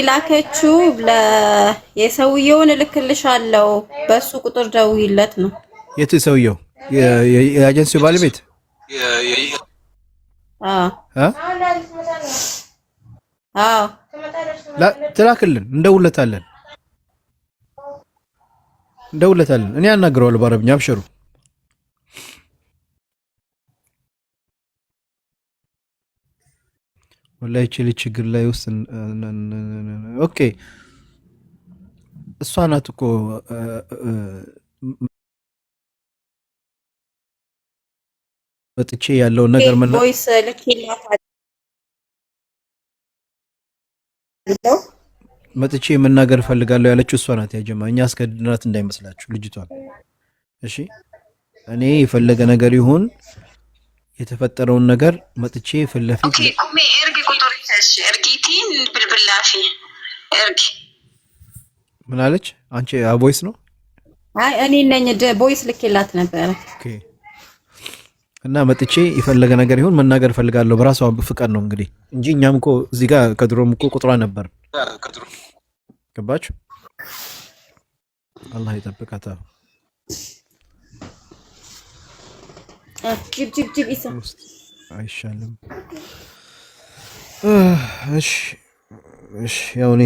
ላከችው የሰውየውን እልክልሻለሁ። በሱ ቁጥር ደውይለት ነው። የት ሰውየው? የኤጀንሲው ባለቤት? አዎ ትላክልን፣ እንደውለታለን። እኔ አናግረዋለሁ በአረብኛ። አብሽሩ ወላሂ ችል ችግር ላይ ውስጥ ኦኬ እሷ ናት እኮ መጥቼ ያለውን ነገር ቮይስ ልኬላታለሁ። መጥቼ መናገር እፈልጋለሁ ያለችው እሷ ናት። ያጀማ እኛ አስገድናት እንዳይመስላችሁ ልጅቷን። እሺ እኔ የፈለገ ነገር ይሁን የተፈጠረውን ነገር መጥቼ ፊት ለፊት ኦኬ ቁሜ ኤርጊ ቁጥር ኤርጊቲን ብልብላፊ ኤርጊ ምን አለች? አንቺ ቮይስ ነው? አይ እኔ ነኝ ቮይስ ልኬላት ነበር። ኦኬ እና መጥቼ የፈለገ ነገር ይሁን መናገር እፈልጋለሁ በራሷ ፍቃድ ነው እንግዲህ እንጂ እኛም እኮ እዚህ ጋር ከድሮም እኮ ቁጥሯ ነበር። ገባችሁ? አላህ ይጠብቃታ። ጅብ ኢሳ አይሻልም? እሺ ያው እኔ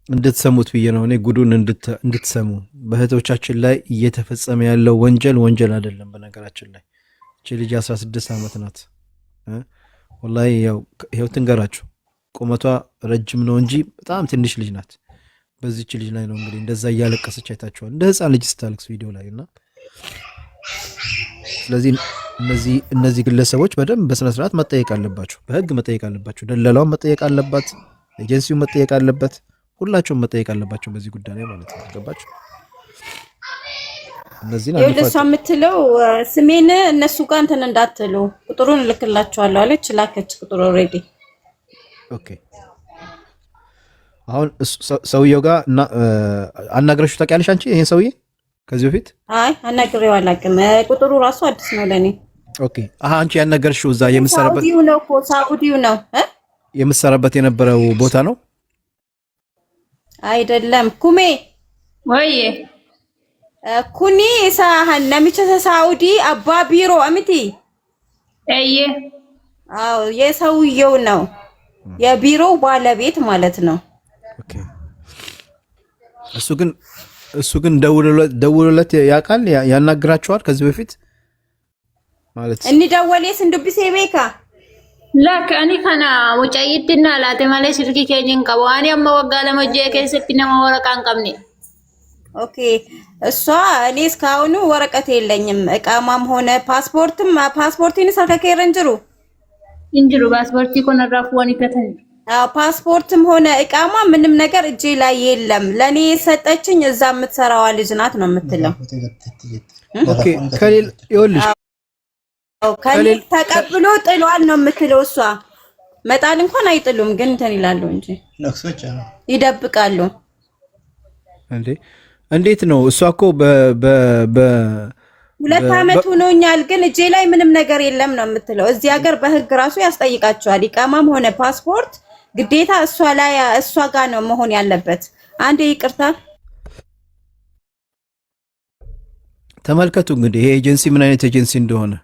እንድትሰሙት ብዬ ነው። እኔ ጉዱን እንድትሰሙ በእህቶቻችን ላይ እየተፈጸመ ያለው ወንጀል አይደለም። በነገራችን ላይ እቺ ልጅ 16 ዓመት ናት። ወላሂ ያው ትንገራችሁ ቁመቷ ረጅም ነው እንጂ በጣም ትንሽ ልጅ ናት። በዚህች ልጅ ላይ ነው እንግዲህ እንደዛ እያለቀሰች አይታችኋል። እንደ ህፃን ልጅ ስታለቅስ ቪዲዮ ላይ እና ስለዚህ እነዚህ ግለሰቦች በደንብ በስነ ስርዓት መጠየቅ አለባቸው። በህግ መጠየቅ አለባቸው። ደላላውን መጠየቅ አለባት። ኤጀንሲው መጠየቅ አለበት። ሁላቸውም መጠየቅ አለባቸው በዚህ ጉዳይ ላይ ማለት ነው። ገባችሁ? እነዚህ ነው እሷ የምትለው ስሜን እነሱ ጋር እንትን እንዳትሉ ቁጥሩን እልክላችኋለሁ አለች። ላከች ቁጥሩ ኦልሬዲ። ኦኬ አሁን ሰውየው ጋር አናግረሽው ታውቂያለሽ አንቺ ይሄን ሰውዬ ከዚህ በፊት? አይ አናግሬው አላውቅም። ቁጥሩ ራሱ አዲስ ነው ለኔ። ኦኬ አንቺ ያናገርሽው እዛ የምትሰራበት ሳውዲው ነው እኮ ሳውዲው ነው የምትሰራበት የነበረው ቦታ ነው አይደለም? ኩሜ ወይ ኩኒ ሳህን ነሚቸ ሳውዲ አባ ቢሮ አምቲ አዎ የሰውየው ነው የቢሮው ባለቤት ማለት ነው። ኦኬ እሱ ግን ደውሎለት ያውቃል? ያናግራቸዋል ከዚህ በፊት ማለት እኒ ደወሌስ እንዱብሴ ቤካ ላክ አኒ ካና ወጫይትና ላተ ማለት ስልክ ከኝን ቀባኒ አማ ወጋ ለመጀ ከሰጥና ወረቃን ቀምኔ ኦኬ እሷ እኔ እስካሁኑ ወረቀት የለኝም። እቃማም ሆነ ፓስፖርቲን ሰልከከረንጅሩ እንጅሩ ፓስፖርቲ ኮነራፍ ወኒ ከተን ፓስፖርትም ሆነ እቃማ ምንም ነገር እጄ ላይ የለም። ለኔ የሰጠችኝ እዛ የምትሰራዋ ልጅ ናት ነው የምትለው። ኦኬ ከሌል ይኸውልሽ ከሌል ተቀብሎ ጥሏል ነው የምትለው እሷ። መጣል እንኳን አይጥሉም ግን እንትን ይላሉ እንጂ ነክሶች ይደብቃሉ። እንዴት ነው እሷ እኮ 2 አመት ሆኖኛል ግን እጄ ላይ ምንም ነገር የለም ነው የምትለው። እዚህ ሀገር በህግ ራሱ ያስጠይቃቸዋል። ኢቃማም ሆነ ፓስፖርት ግዴታ እሷ ጋር ነው መሆን ያለበት። አንዴ ይቅርታ ተመልከቱ እንግዲህ ይሄ ኤጀንሲ ምን አይነት ኤጀንሲ እንደሆነ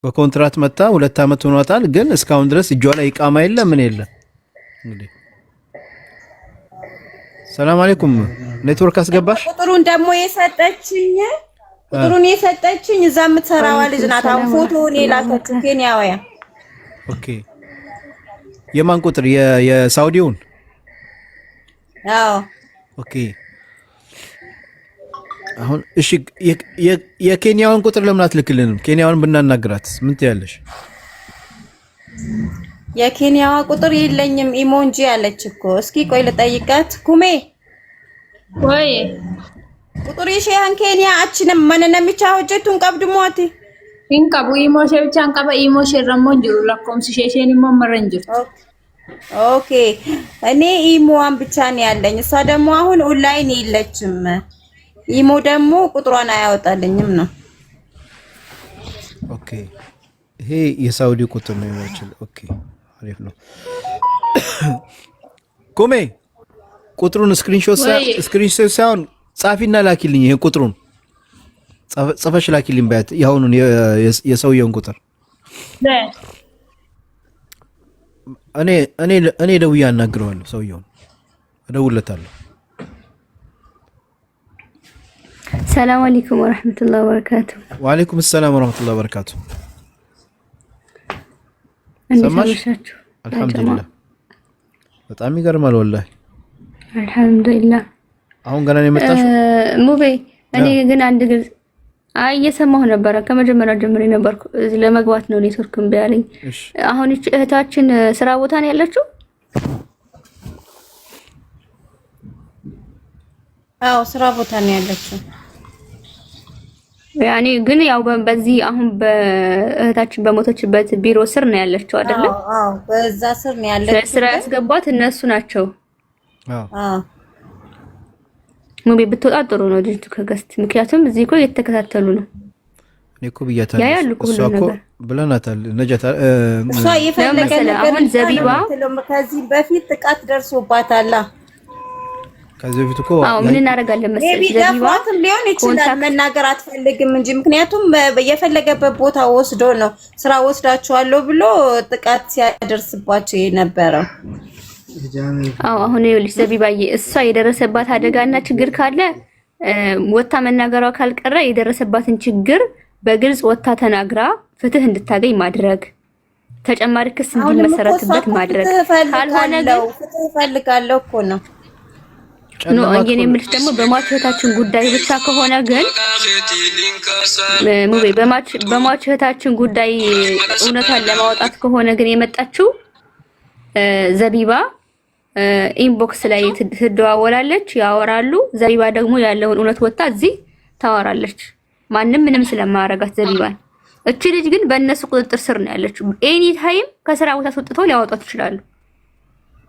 በኮንትራት መጣ 2 አመት ሆኗታል ግን እስካሁን ድረስ እጇ ላይ ኢቃማ የለ ምን የለ። እንግዲህ ሰላም አለይኩም ኔትወርክ አስገባሽ። ቁጥሩን ደግሞ የሰጠችኝ እዛ የምትሰራዋ ልጅ ናት። አሁን ፎቶውን የላከችው ኬንያውያ። ኦኬ የማን ቁጥር? የሳውዲውን? አዎ ኦኬ አሁን እሺ የኬንያውን ቁጥር ለምን አትልክልንም? ኬንያውን ብናናግራት ምን ትያለሽ? የኬንያዋ ቁጥር የለኝም ኢሞንጂ ያለች እኮ። እስኪ ቆይ ልጠይቃት። ኩሜ ወይ ቁጥር ይሽያን ኬንያ አችንም ማንነምቻ ሆጀቱን ቀብድሞቲ ኢንካቡ ኢሞሽ ብቻ አንቀበ ኢሞሽ ረሞን ጅሩ ለኮም ሲሼሽን ኢሞ መረንጅር። ኦኬ እኔ ኢሞዋን ብቻ ነው ያለኝ። እሷ ደግሞ አሁን ኦንላይን የለችም። ኢሞ ደግሞ ቁጥሯን አያወጣልኝም ነው። ኦኬ ይሄ የሳውዲ ቁጥር ነው ይችላል። ኦኬ አሪፍ ነው። ኮሜ ቁጥሩን ስክሪንሾት ሳይሆን ጻፊና ላኪልኝ። ይሄ ቁጥሩን ጽፈሽ ላኪልኝ ባያት ያሁኑን የሰውየውን ቁጥር እኔ ደውዬ አናግረዋለሁ። ሰውየውን እደውልለታለሁ። ሰላም አለይኩም ወራህመቱላሂ ወበረካቱ። ወአለይኩም ሰላም ወራህመቱላሂ ወበረካቱ። ሰማሻችሁ? አልሐምዱሊላህ በጣም ይገርማል ወላሂ። አልሐምዱሊላህ አሁን ገና ነው የመጣሽው? ሙቤ እኔ ግን አንድ ግልጽ እየሰማሁ ነበረ። ከመጀመሪያው ጀምሬ ነበርኩ። ለመግባት ነው ኔትወርክ እምቢ አለኝ። አሁን እቺ እህታችን ስራ ቦታ ነው ያለችው? አዎ ስራ ቦታ ነው ያለችው። ያኔ ግን ያው በዚህ አሁን በእህታችን በሞተችበት ቢሮ ስር ነው ያለችው አይደለ? አዎ በዛ ስር ነው ያለችው። ስራ ያስገቧት እነሱ ናቸው። አዎ ሙቤ ብትወጣ ጥሩ ነው ልጅቱ ከገስት። ምክንያቱም እዚህ እኮ እየተከታተሉ ነው። እኔ እኮ ብያታለሁ። ያያሉ ሁሉ ነገር ብለናታል። ነጃታ እሷ የፈለገ ነገር አሁን ዘቢባ ከዚህ በፊት ጥቃት ደርሶባታል። ከዚህ በፊት እኮ ምን እናደርጋለን መሰለሽ ዘቢባትም ሊሆን ይችላል መናገር አትፈልግም እንጂ ምክንያቱም የፈለገበት ቦታ ወስዶ ነው ስራ ወስዳቸዋለሁ ብሎ ጥቃት ሲያደርስባቸው የነበረው። አሁን ይኸውልሽ ዘቢባዬ እሷ የደረሰባት አደጋና ችግር ካለ ወታ መናገሯ ካልቀረ የደረሰባትን ችግር በግልጽ ወታ ተናግራ ፍትህ እንድታገኝ ማድረግ፣ ተጨማሪ ክስ እንዲመሰረትበት ማድረግ። ካልሆነ ግን ፍትህ ፈልጋለሁ እኮ ነው ኖ እንግዲህ የምልሽ ደግሞ በሟች እህታችን ጉዳይ ብቻ ከሆነ ግን ሙቤ በሟች እህታችን ጉዳይ እውነታን ለማውጣት ከሆነ ግን የመጣችው ዘቢባ ኢንቦክስ ላይ ትደዋወላለች፣ ያወራሉ። ዘቢባ ደግሞ ያለውን እውነት ወጣ እዚህ ታወራለች። ማንም ምንም ስለማያረጋት ዘቢባን። እቺ ልጅ ግን በእነሱ ቁጥጥር ስር ነው ያለችው። ኤኒ ታይም ከስራ ቦታ አስወጥተው ሊያወጣት ይችላሉ።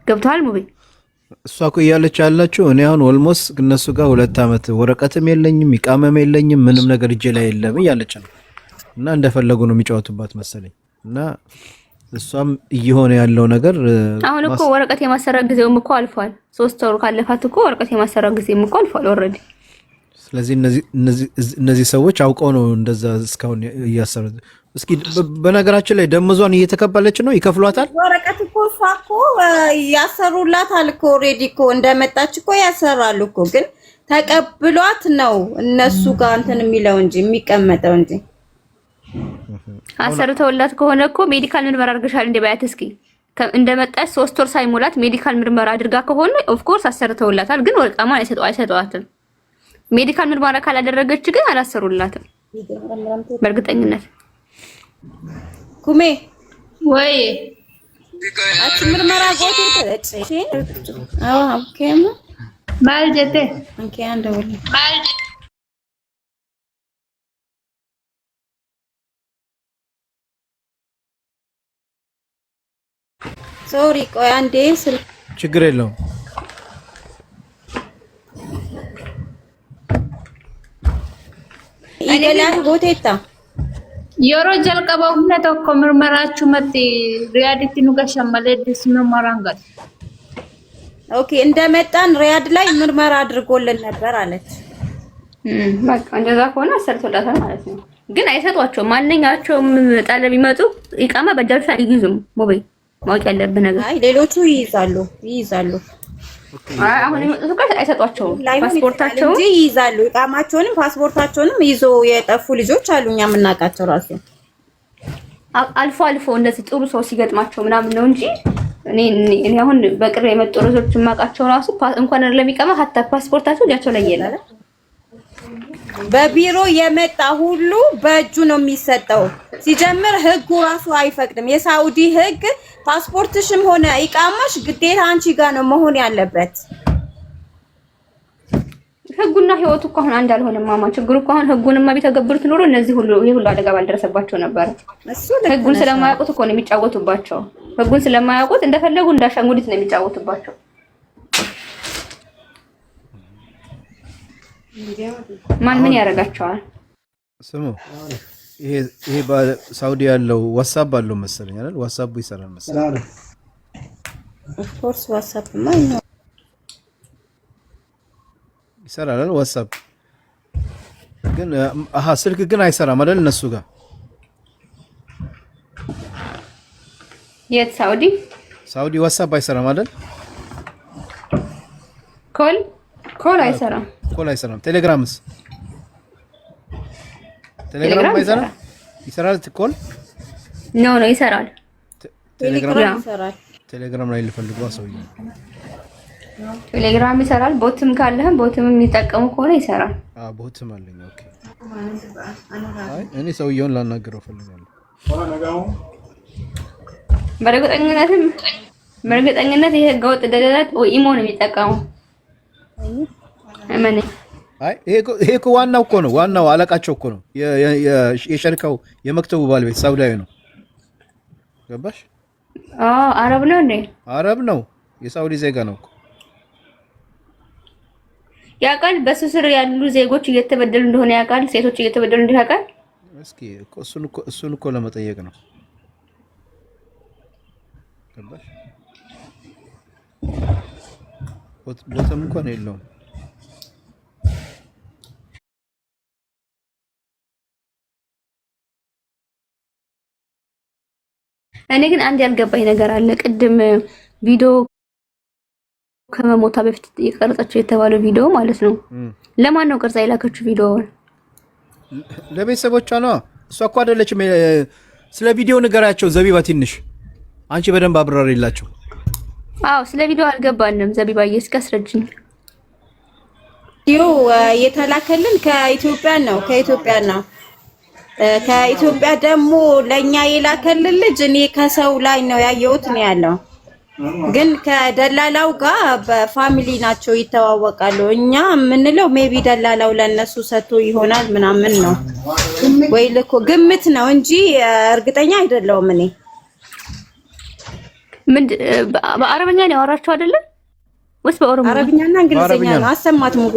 ገብቷል ሙቤ? እሷ እኮ እያለች ያላችሁ እኔ አሁን ኦልሞስት እነሱ ጋር 2 ዓመት ወረቀትም የለኝም ይቃመም የለኝም ምንም ነገር እጄ ላይ የለም እያለች ነው። እና እንደፈለጉ ነው የሚጫወቱባት መሰለኝ። እና እሷም እየሆነ ያለው ነገር አሁን እኮ ወረቀት የማሰራት ጊዜውም እኮ አልፏል። 3 ወር ካለፋት እኮ ወረቀት የማሰራት ጊዜም እኮ አልፏል ኦልሬዲ። ስለዚህ እነዚህ ሰዎች አውቀው ነው እንደዛ እስካሁን እያሰሩት። እስኪ በነገራችን ላይ ደመዟን እየተቀበለች ነው፣ ይከፍሏታል። ወረቀት እኮ እሷ እኮ ያሰሩላታል እኮ ኦልሬዲ እኮ እንደመጣች እኮ ያሰራሉ እኮ። ግን ተቀብሏት ነው እነሱ ጋር እንትን የሚለው እንጂ የሚቀመጠው እንጂ አሰርተውላት ከሆነ እኮ ሜዲካል ምርመራ አድርገሻል እንደ ባያት እስኪ እንደመጣች 3 ወር ሳይሞላት ሜዲካል ምርመራ አድርጋ ከሆነ ኦፍ ኮርስ አሰርተውላታል። ግን ወርቃማ አይሰጧትም። ሜዲካል ምርመራ ካላደረገች ግን አላሰሩላትም በእርግጠኝነት። ኩሜ ወይ አቺ ምርመራ ጎቱ ተጨ ኦኬ ማልጀቴ ኦኬ አንደውል ሶሪ ቆይ አንዴ ስልክ ችግር የለውም። ኢገላት ጎቴታ የሮ ጀልቀባው ነተኮ ምርመራችሁ መጥ ሪያዲቲ ኑጋሻማለ ደስ ምርመራንጋት ኦኬ እንደመጣን ሪያድ ላይ ምርመራ አድርጎልን ነበር አለች። በቃ እንደዛ ከሆነ አሰርቶላታል ማለት ነው። ግን አይሰጧቸው ማንኛቸውም ጠለብ ይመጡ ኢቃማ በእጃቸው አይይዙም። ሞባይ ማወቅ ያለብህ ነገር አይ ሌሎቹ ይይዛሉ። አሁን ይመጡት ጋር አይሰጧቸውም። ፓስፖርታቸውን ይይዛሉ። ኢቃማቸውንም ፓስፖርታቸውንም ይዞ የጠፉ ልጆች አሉ እኛ የምናውቃቸው ራሱ አልፎ እንደዚህ ጥሩ ሰው ሲገጥማቸው ምናምን ነው እንጂ እኔ አሁን በቅርብ የመጡ ልጆች የማውቃቸው ራሱ እንኳን ለሚቀማ ሀታ ፓስፖርታቸው እጃቸው ላይ የለም። በቢሮ የመጣ ሁሉ በእጁ ነው የሚሰጠው። ሲጀምር ህጉ ራሱ አይፈቅድም። የሳውዲ ህግ ፓስፖርትሽም ሆነ ኢቃማሽ ግዴታ አንቺ ጋር ነው መሆን ያለበት። ህጉና ህይወቱ እኮ አሁን አንድ አልሆነም ማማ። ችግሩ እኮ አሁን ህጉንማ ቢተገብሩት ኖሮ እነዚህ ሁሉ አደጋ ባልደረሰባቸው ነበር። ህጉን ስለማያውቁት እኮ ነው የሚጫወቱባቸው። ህጉን ስለማያውቁት እንደፈለጉ እንዳሻንጉሊት ነው የሚጫወቱባቸው። ምን ያደርጋቸዋል? ስሙ ይሄ በሳውዲ ያለው ዋትስአፕ አለው መሰለኝ አይደል? ዋትስአፕ ይሰራል መሰለኝ። ኦፍ ኮርስ ዋትስአፕ ማን ነው ይሰራል አይደል? ዋትስአፕ ግን ስልክ ግን አይሰራም አይደል? እነሱ ጋር የት ሳውዲ ዋትስአፕ አይሰራም አይደል? ኮል አይሰራም። ቴሌግራምስ? ቴሌግራም አይሰራም? ይሰራል። ኮል ኖ ይሰራል። ቴሌግራም ላይ ልፈልገው ሰውዬው። ቴሌግራም ይሰራል። ቦትም ካለህም ቦትም የሚጠቀሙ ከሆነ ይሰራል። ቦትም አለኝ። ኦኬ። እኔ ሰውዬውን ላናገረው ፈልጋለሁ። በእርግጠኝነት ይሄ ህገወጥ ደላላት ኢሞ ነው የሚጠቀመው። ይሄ እኮ ዋናው እኮ ነው። ዋናው አለቃቸው እኮ ነው። የሸርካው የመክተቡ ባለቤት ሳውዲያዊ ነው። ገባሽ? አረብ ነው እንዴ? አረብ ነው። የሳውዲ ዜጋ ነው እኮ። ያውቃል። በሱ ስር ያሉ ዜጎች እየተበደሉ እንደሆነ ያውቃል። ሴቶች እየተበደሉ እንደሆነ ያውቃል። እስኪ እሱን እኮ ለመጠየቅ ነው። ገባሽ? ቦታም እንኳን የለውም። እኔ ግን አንድ ያልገባኝ ነገር አለ። ቅድም ቪዲዮ ከመሞታ በፊት የቀረጸችው የተባለው ቪዲዮ ማለት ነው። ለማን ነው ቀርጻ የላከችው ቪዲዮውን? ለቤተሰቦቿ ነው። እሷ እኮ አይደለችም። ስለ ቪዲዮ ንገራቸው ዘቢባ፣ ትንሽ አንቺ በደንብ አብራሪላቸው። ስለ ቪዲዮ አልገባንም። ዘቢባዬ እስኪ አስረጅኝ። ቪዲዮ የተላከልን ከኢትዮጵያ ነው ከኢትዮጵያ ደግሞ ለኛ የላከልን ልጅ እኔ ከሰው ላይ ነው ያየሁት ነው ያለው። ግን ከደላላው ጋር በፋሚሊ ናቸው ይተዋወቃሉ። እኛ የምንለው ሜቢ ደላላው ለነሱ ሰጥቶ ይሆናል ምናምን ነው ወይ ልኮ ግምት ነው እንጂ እርግጠኛ አይደለሁም እኔ። በአረብኛ ነው ያወራቸው አይደለ ወይስ በኦሮሞ? አረብኛና እንግሊዝኛ ነው። አሰማት ሙቤ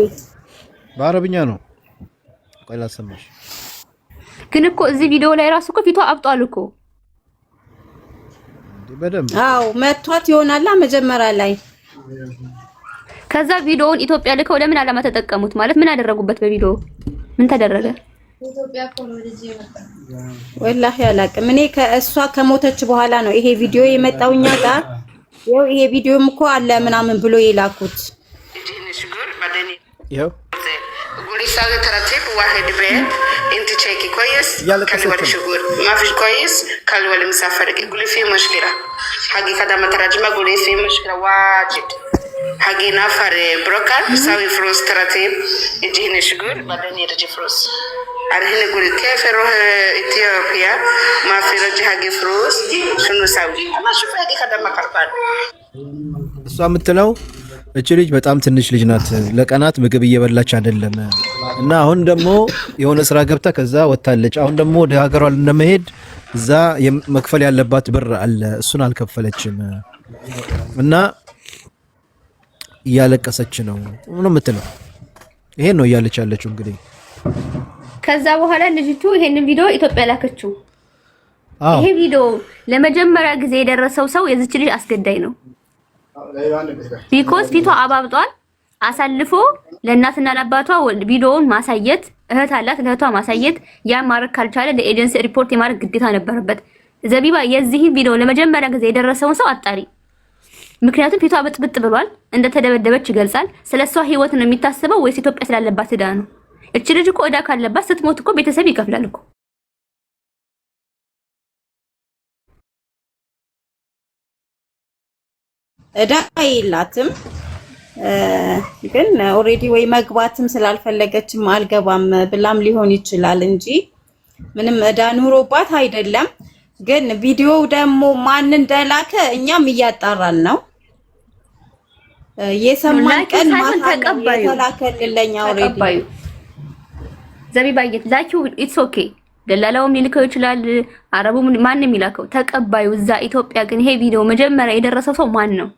በአረብኛ ነው። ቆይ ላሰማሽ። ግን እኮ እዚህ ቪዲዮ ላይ ራሱ እኮ ፊቷ አብጧል እኮ በደም። አዎ መቷት ይሆናል መጀመሪያ ላይ። ከዛ ቪዲዮውን ኢትዮጵያ ልከው ለምን አላማ ተጠቀሙት? ማለት ምን አደረጉበት? በቪዲዮ ምን ተደረገ? ወላሂ አላቅም። እኔ ከእሷ ከሞተች በኋላ ነው ይሄ ቪዲዮ የመጣውኛ ጋር። ይኸው ይሄ ቪዲዮም እኮ አለ ምናምን ብሎ የላኩት ይኸው يساوي ترتيب واحد بين انت تشيكي كويس كالولي شغور ما فيش كويس كالولي مسافر يقولي في مشكله حقي كذا مترجمه يقولي في مشكله واجد حقي نفر بروكر يساوي فلوس ترتيب يجيني شغور بعدين يرجع فلوس الحين يقول كيف اروح اثيوبيا ما في رجع حقي فلوس شنو اسوي انا شوف حقي كذا ما كربان እሷ የምትለው እቺ ልጅ በጣም ትንሽ ልጅ ናት። ለቀናት ምግብ እየበላች አይደለም እና አሁን ደግሞ የሆነ ስራ ገብታ ከዛ ወጣለች። አሁን ደግሞ ወደ ሀገሯ ለመሄድ እዛ መክፈል ያለባት ብር አለ፣ እሱን አልከፈለችም እና እያለቀሰች ነው የምትለው። ይሄን ነው እያለች ያለችው እንግዲህ። ከዛ በኋላ ልጅቱ ይሄንን ቪዲዮ ኢትዮጵያ ላከችው። ይሄ ቪዲዮ ለመጀመሪያ ጊዜ የደረሰው ሰው የዚች ልጅ አስገዳይ ነው። ቢኮዝ ፊቷ አባብጧል። አሳልፎ ለእናትና ለአባቷ ቪዲዮውን ማሳየት፣ እህት አላት ለእህቷ ማሳየት፣ ያ ማድረግ ካልቻለ ለኤጀንሲ ሪፖርት የማድረግ ግዴታ ነበረበት። ዘቢባ የዚህ ቪዲዮ ለመጀመሪያ ጊዜ የደረሰውን ሰው አጣሪ። ምክንያቱም ፊቷ ብጥብጥ ብሏል፣ እንደተደበደበች ይገልጻል። ስለሷ ህይወት ነው የሚታሰበው ወይስ ኢትዮጵያ ስላለባት ዕዳ ነው? እቺ ልጅ እኮ ዕዳ ካለባት ስትሞት እኮ ቤተሰብ ይከፍላል እኮ። ዕዳ የላትም ግን ኦሬዲ ወይ መግባትም ስላልፈለገችም አልገባም ብላም ሊሆን ይችላል እንጂ ምንም ዕዳ ኑሮባት አይደለም። ግን ቪዲዮው ደግሞ ማን እንደላከ እኛም እያጣራን ነው። የሰማን ቀን ማታ የተላከልኝ ኦሬዲ ዘቢባዬ ላኪው ኢትስ ኦኬ። ደላላውም ሊልከው ይችላል፣ አረቡም ማንንም ይላከው ተቀባዩ እዛ ኢትዮጵያ። ግን ይሄ ቪዲዮ መጀመሪያ የደረሰው ሰው ማን ነው?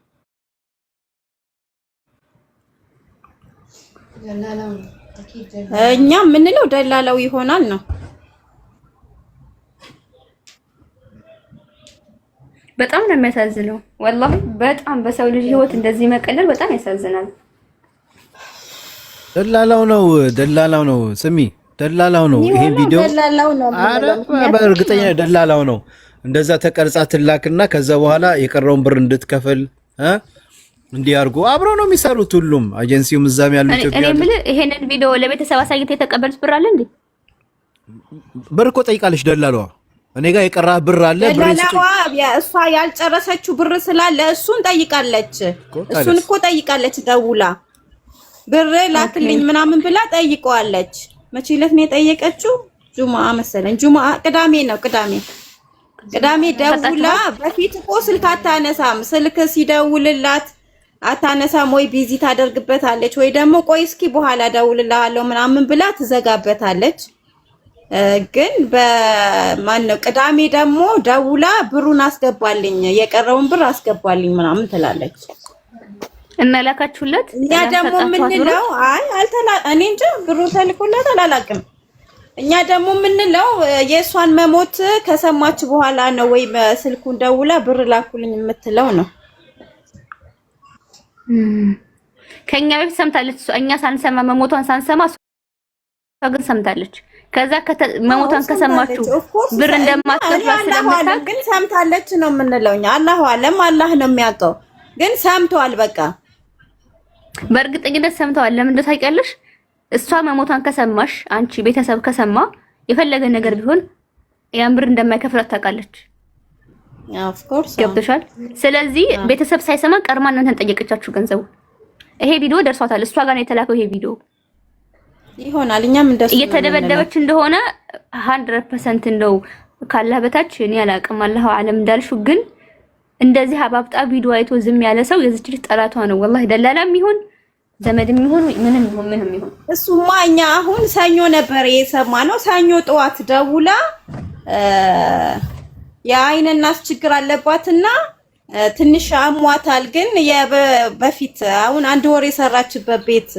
እኛ የምንለው ደላላው ይሆናል ነው። በጣም ነው የሚያሳዝነው ወላሂ። በጣም በሰው ልጅ ህይወት እንደዚህ መቀለል በጣም ያሳዝናል። ደላላው ነው ስሚ፣ ደላላው ነው ይሄን ቪዲዮ። አረ በእርግጠኛ ደላላው ነው። እንደዛ ተቀርጻ ትላክና ከዛ በኋላ የቀረውን ብር እንድትከፍል እንዲያርጉ አብረው ነው የሚሰሩት። ሁሉም ኤጀንሲውም እዛም ያሉ ኢትዮጵያ። እኔ ምን ይሄንን ቪዲዮ ለቤተሰብ አሳይተ የተቀበሉት ብር አለ እንዴ? ብር እኮ ጠይቃለች ደላላዋ። እኔ ጋር የቀራ ብር አለ። ደላላዋ እሷ ያልጨረሰችው ብር ስላለ እሱን ጠይቃለች። እሱን እኮ ጠይቃለች ደውላ ብር ላክልኝ ምናምን ብላ ጠይቀዋለች። መቼ ዕለት ነው የጠየቀችው? ጁማአ መሰለኝ። ጁማአ ቅዳሜ ነው። ቅዳሜ ደውላ በፊት እኮ ስልክ አታነሳም። ስልክ ሲደውልላት አታነሳም። ወይ ቢዚ ታደርግበታለች ወይ ደግሞ ቆይ እስኪ በኋላ ደውልልሃለሁ ምናምን ብላ ትዘጋበታለች። ግን በማን ነው ቅዳሜ ደግሞ ደውላ ብሩን አስገባልኝ፣ የቀረውን ብር አስገባልኝ ምናምን ትላለች። እናላካችሁለት እኛ ደግሞ ምንለው አይ እኔ እንጃ ብሩ ተልኮላት አላላቅም። እኛ ደግሞ ምንለው የእሷን መሞት ከሰማች በኋላ ነው ወይ ስልኩን ደውላ ብር ላኩልኝ የምትለው ነው። ከኛ በፊት ሰምታለች። እኛ ሳንሰማ መሞቷን ሳንሰማ እሷ ግን ሰምታለች። ከዛ መሞቷን ከሰማችሁ ብር እንደማትከፍል ስለምታውቅ ግን ሰምታለች ነው የምንለው እኛ። አላሁ አለም አላህ ነው የሚያውቀው። ግን ሰምቷል። በቃ በእርግጠኝነት ሰምተዋል። ለምን እንደው ታውቂያለሽ? እሷ መሞቷን ከሰማሽ አንቺ ቤተሰብ ከሰማ የፈለገ ነገር ቢሆን ያን ብር እንደማይከፍላት ታውቃለች። ኦፍ ኮርስ ገብቶሻል። ስለዚህ ቤተሰብ ሳይሰማ ቀርማ እናንተን ጠየቀቻችሁ ገንዘቡ። ይሄ ቪዲዮ ደርሷታል። እሷ ጋር ነው የተላከው ይሄ ቪዲዮ። ይሆናል። እኛም እንደሱ እየተደበደበች እንደሆነ 100% ነው ካላህ በታች እኔ አላቅም። አላሁ አለም እንዳልሽው ግን እንደዚህ አባብጣ ቪዲዮ አይቶ ዝም ያለ ሰው የዚች ልጅ ጠላቷ ነው ወላሂ። ደላላም ይሁን ዘመድም ይሁን ምንም ይሁን እሱማ እኛ አሁን ሰኞ ነበር የሰማነው። ሰኞ ጠዋት ደውላ የአይን ናስ ችግር አለባትና ትንሽ አሟታል፣ ግን በፊት አሁን 1 ወር የሰራችበት ቤት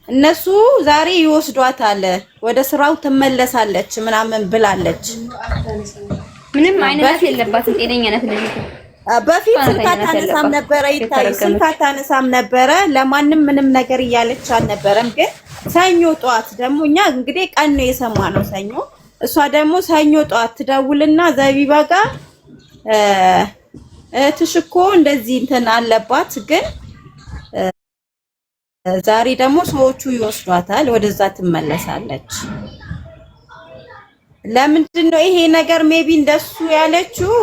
እነሱ ዛሬ ይወስዷታል፣ ወደ ስራው ትመለሳለች ምናምን ብላለች። ምንም አይነት የለባትም፣ ጤነኛ ናት ልጅ። በፊት ስልክ አታነሳም ነበረ፣ ይታይ ስልክ አታነሳም ነበረ፣ ለማንም ምንም ነገር እያለች አልነበረም። ግን ሰኞ ጠዋት ደግሞ እኛ እንግዲህ ቀን ነው የሰማነው ሰኞ። እሷ ደግሞ ሰኞ ጠዋት ትደውልና ዘቢባ ጋር እህትሽ እኮ እንደዚህ እንትን አለባት፣ ግን ዛሬ ደግሞ ሰዎቹ ይወስዷታል፣ ወደዛ ትመለሳለች። ለምንድን ነው ይሄ ነገር ሜቢ እንደሱ ያለችው?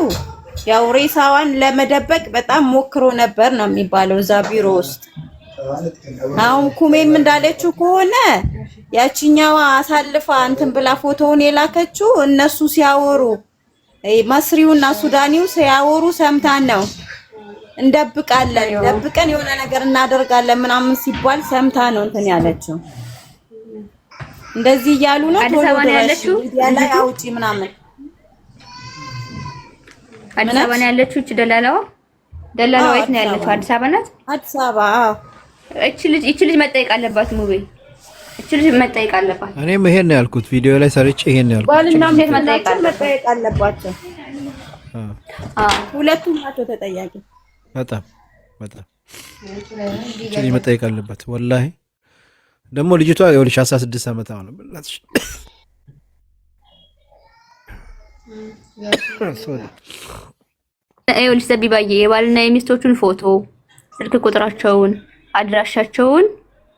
ያው ሬሳዋን ለመደበቅ በጣም ሞክሮ ነበር ነው የሚባለው እዛ ቢሮ ውስጥ። አሁን ኩሜም እንዳለችው ከሆነ ያቺኛዋ አሳልፋ እንትን ብላ ፎቶውን የላከችው እነሱ ሲያወሩ መስሪውና ሱዳኒው ሲያወሩ ሰምታን ነው። እንደብቃለን ደብቀን የሆነ ነገር እናደርጋለን ምናምን ሲባል ሰምታ ነው እንትን ያለችው። እንደዚህ እያሉ ነው አዲስ አበባ ነው ያለችው ያላይ አውጪ ምናምን አዲስ አበባ ነው ያለችው። እቺ ደላላዋ የት ነው ያለችው? አዲስ አበባ ናት። አዲስ አበባ እቺ ልጅ መጠየቅ አለባት። ሙቤ እቺ ልጅ መጠየቅ አለባት። እኔም ይሄን ነው ያልኩት፣ ቪዲዮ ላይ ሰርቼ ይሄን ነው ያልኩት። ባልና ሚስት መጠየቅ አለባቸው። ሁለቱም ናቸው ተጠያቂ። በጣም እቺ ልጅ መጠየቅ አለባት። ወላሂ ደግሞ ልጅቷ የወልሽ 16 ዓመት ነው ብላችሁ ይኸውልሽ ዘቢባዬ የባልና የሚስቶቹን ፎቶ፣ ስልክ ቁጥራቸውን፣ አድራሻቸውን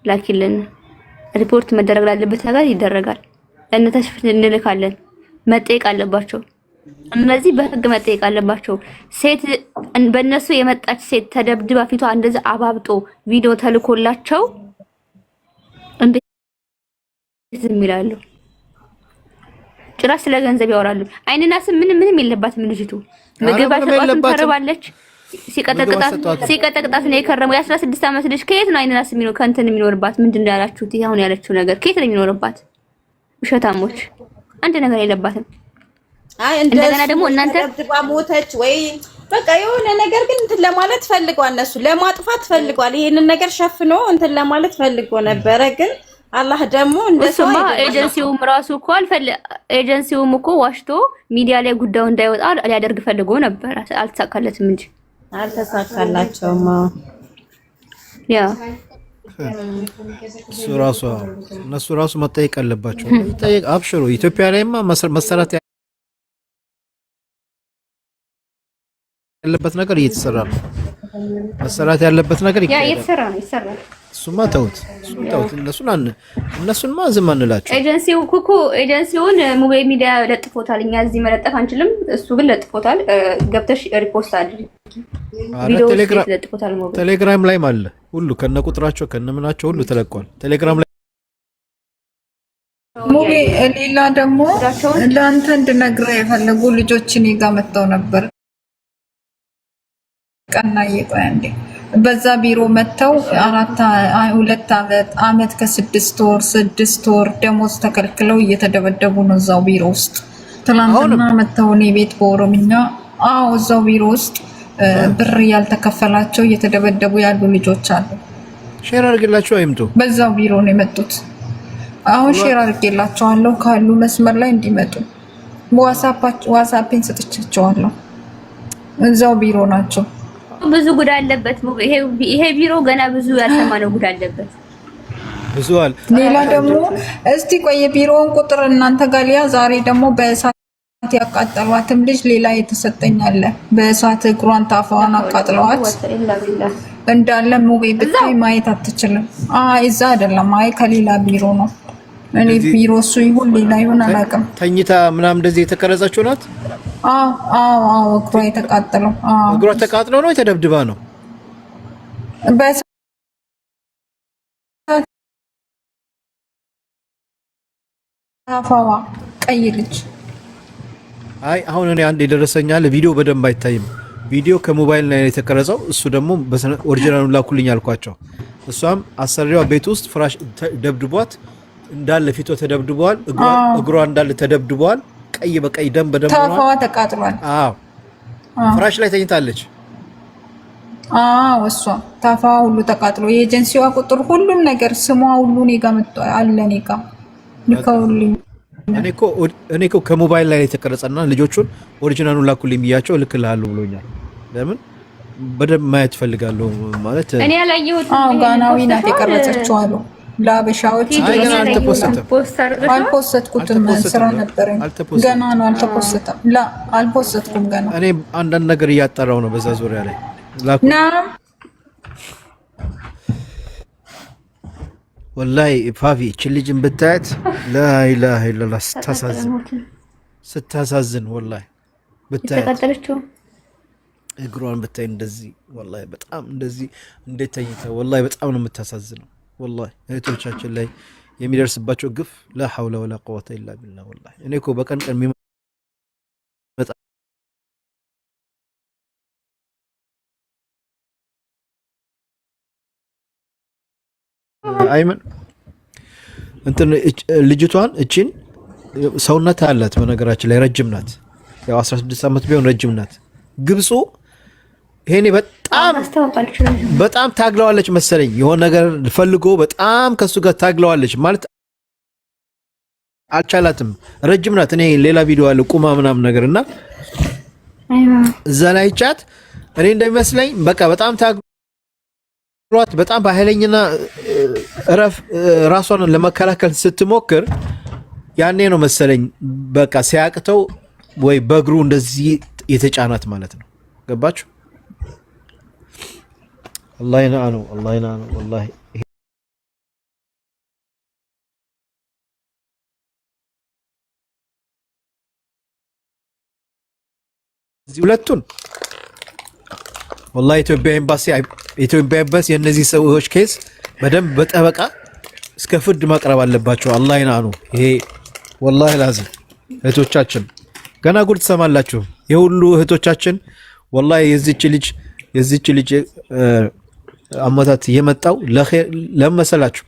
ላኪልን። ሪፖርት መደረግ ላለበት ነገር ይደረጋል። ለእነታች እንልካለን። መጠየቅ አለባቸው። እነዚህ በህግ መጠየቅ አለባቸው። ሴት በእነሱ የመጣች ሴት ተደብድባ ፊቷ እንደዛ አባብጦ ቪዲዮ ተልኮላቸው እንዴት ዝም ይላሉ? ጭራሽ ስለ ገንዘብ ያወራሉ። አይንና ስም ምንም የለባትም ልጅቱ። ምግብ አልሰጧትም፣ ተርባለች። ሲቀጠቅጣት ነው የከረመው። የ16 ዓመት ልጅ ከየት ነው አይንና ስም ከእንትን የሚኖርባት? ምንድን ነው ያላችሁት? አሁን ያለችው ነገር ከየት ነው የሚኖርባት? ውሸታሞች፣ አንድ ነገር የለባትም። እንደገና ደግሞ እናንተ ደብድባ ሞተች ወይ በቃ የሆነ ነገር ግን እንትን ለማለት ፈልጓል። እነሱ ለማጥፋት ፈልጓል። ይሄንን ነገር ሸፍኖ እንትን ለማለት ፈልጎ ነበረ ግን አላህ ደግሞ እንደሰው ኤጀንሲውም ራሱ እኮ ኤጀንሲውም እኮ ዋሽቶ ሚዲያ ላይ ጉዳዩ እንዳይወጣ ሊያደርግ ፈልጎ ነበር። አልተሳካለትም እንጂ አልተሳካላቸውም። ያ እነሱ ራሱ መጠየቅ አለባቸው። መጠየቅ አብሽሩ። ኢትዮጵያ ላይማ መሰራት ያለበት ነገር እየተሰራ ነው። መሰራት ያለበት ነገር እየተሰራ ነው። እሱማ ተውት። እነሱንማ ዝም አንላቸው። ኤጀንሲውን ሙቤ ሚዲያ ለጥፎታል። እኛ እዚህ መለጠፍ አንችልም። እሱ ግን ለጥፎታል። ገብተሽ ሪፖስት አድርጊ። ቴሌግራም ላይም አለ ሁሉ ከነቁጥራቸው ከነምናቸው ሁሉ ተለቋል። ቴሌግራም ላይ ሙቤ ሌላ ደግሞ ለአንተ እንድነግርህ የፈለጉ ልጆች እኔ ጋር መጥተው ነበር። ቀና እየቆያ እንዴ በዛ ቢሮ መተው 2 ዓመት ከ6 ወር 6 ወር ደሞዝ ተከልክለው እየተደበደቡ ነው እዛው ቢሮ ውስጥ። ትናንትና መተው እኔ ቤት በኦሮምኛ እዛው ቢሮ ውስጥ ብር ያልተከፈላቸው እየተደበደቡ ያሉ ልጆች አሉ። ሼር አድርግላቸው አይምጡ። በዛው ቢሮ ነው የመጡት። አሁን ሼር አድርጌላቸዋለሁ ካሉ መስመር ላይ እንዲመጡ ዋትስአፕን ሰጥቻቸዋለሁ። እዛው ቢሮ ናቸው። ብዙ ጉድ አለበት። ይሄ ቢሮ ገና ብዙ ያልሰማነው ጉድ አለበት። ብዙ አለ። ሌላ ደግሞ እስቲ ቆይ የቢሮውን ቁጥር እናንተ ጋር ሊያ ዛሬ ደግሞ በእሳት ያቃጠሏትም ልጅ ሌላ የተሰጠኛለ በእሳት እግሯን ታፋዋን አቃጥለዋት እንዳለ ሙቤ ብታይ ማየት አትችልም። እዛ አይደለም፣ ከሌላ ቢሮ ነው። እኔ ቢሮ እሱ ይሁን ሌላ ይሁን አላውቅም። ተኝታ ምናምን እንደዚህ የተቀረጸችው ናት። እግሯ የተቃጠለው እግሯ ተቃጥሎ ነው የተደብድባ ነው። አፋዋ ቀይ ልጅ አይ አሁን እኔ አንድ የደረሰኛል ቪዲዮ በደንብ አይታይም። ቪዲዮ ከሞባይል ላይ የተቀረጸው እሱ ደግሞ ኦሪጂናሉን ላኩልኝ አልኳቸው። እሷም አሰሪዋ ቤት ውስጥ ፍራሽ ደብድቧት እንዳለ ፊቷ ተደብድቧል፣ እግሯ እንዳለ ተደብድቧል። ቀይ በቀይ ደም በደም ሆኗል። ታፋዋ ተቃጥሏል። አዎ ፍራሽ ላይ ተኝታለች። እሷ ታፋዋ ሁሉ ተቃጥሎ የኤጀንሲዋ ቁጥር ሁሉም ነገር ስሟ ሁሉ እኔ ጋር መጥቷል አለ እኔ ጋር ልከውልኝ። እኔ እኮ ከሞባይል ላይ የተቀረጸና ልጆቹን ኦሪጂናሉን ላኩልኝ ብያቸው እልክልሃለሁ ብሎኛል። ለምን በደንብ ማየት ፈልጋለሁ ማለት እኔ ያላየሁት ጋናዊ ናት የቀረጸችው አሉ ለአበሻዎች። አልፖስትኩትም ስራ ነበረኝ ገና ነው አልተፖስተም። አልፖስትኩም ገና እኔ አንዳንድ ነገር እያጣራው ነው በዛ ዙሪያ ላይ ላኩ። ወላሂ ፋፊ እቺ ልጅን ብታያት ላኢላሃ ኢላላህ ስታሳዝን ወላሂ ብታያት እግሯን ብታይ እንደዚህ ወላሂ በጣም እንደዚህ እንዴት ተኝታ ወላሂ በጣም ነው የምታሳዝነው። ወላሂ እህቶቻችን ላይ የሚደርስባቸው ግፍ ላ ሐውለ ወላ ቁወተ ኢላ ቢላህ። ወላሂ እኔ እኮ በቀን ቀን የሚመጣ አይመን እንትን ልጅቷን እቺን ሰውነት አላት በነገራችን ላይ ረጅም ናት። ያው 16 ዓመት ቢሆን ረጅም ናት። ግብፁ ይሄኔ በጣም ታግለዋለች መሰለኝ የሆነ ነገር ፈልጎ በጣም ከሱ ጋር ታግለዋለች ማለት አልቻላትም። ረጅም ናት። እኔ ሌላ ቪዲዮ አለ ቁማ ምናምን ነገርና እዛ ላይ ቻት እኔ እንደሚመስለኝ በቃ በጣም ታግሏት በጣም በኃይለኛና ራሷን ለመከላከል ስትሞክር ያኔ ነው መሰለኝ በቃ ሲያቅተው ወይ በእግሩ እንደዚህ የተጫናት ማለት ነው። ገባችሁ? አላህ ይናኑ አላህ ይናኑ ወላሂ እዚህ ሁለቱን ወላሂ ኢትዮጵያ ኤምባሲ የእነዚህ ሰዎች ኬስ በደንብ በጠበቃ እስከ ፍርድ ማቅረብ አለባቸው። አላህ ይናኑ። ይሄ ወላሂ ላዚም እህቶቻችን ገና ጉድ ትሰማላችሁ። የሁሉ እህቶቻችን ወላሂ የዚች ልጅ አመታት የመጣው ለመሰላችሁ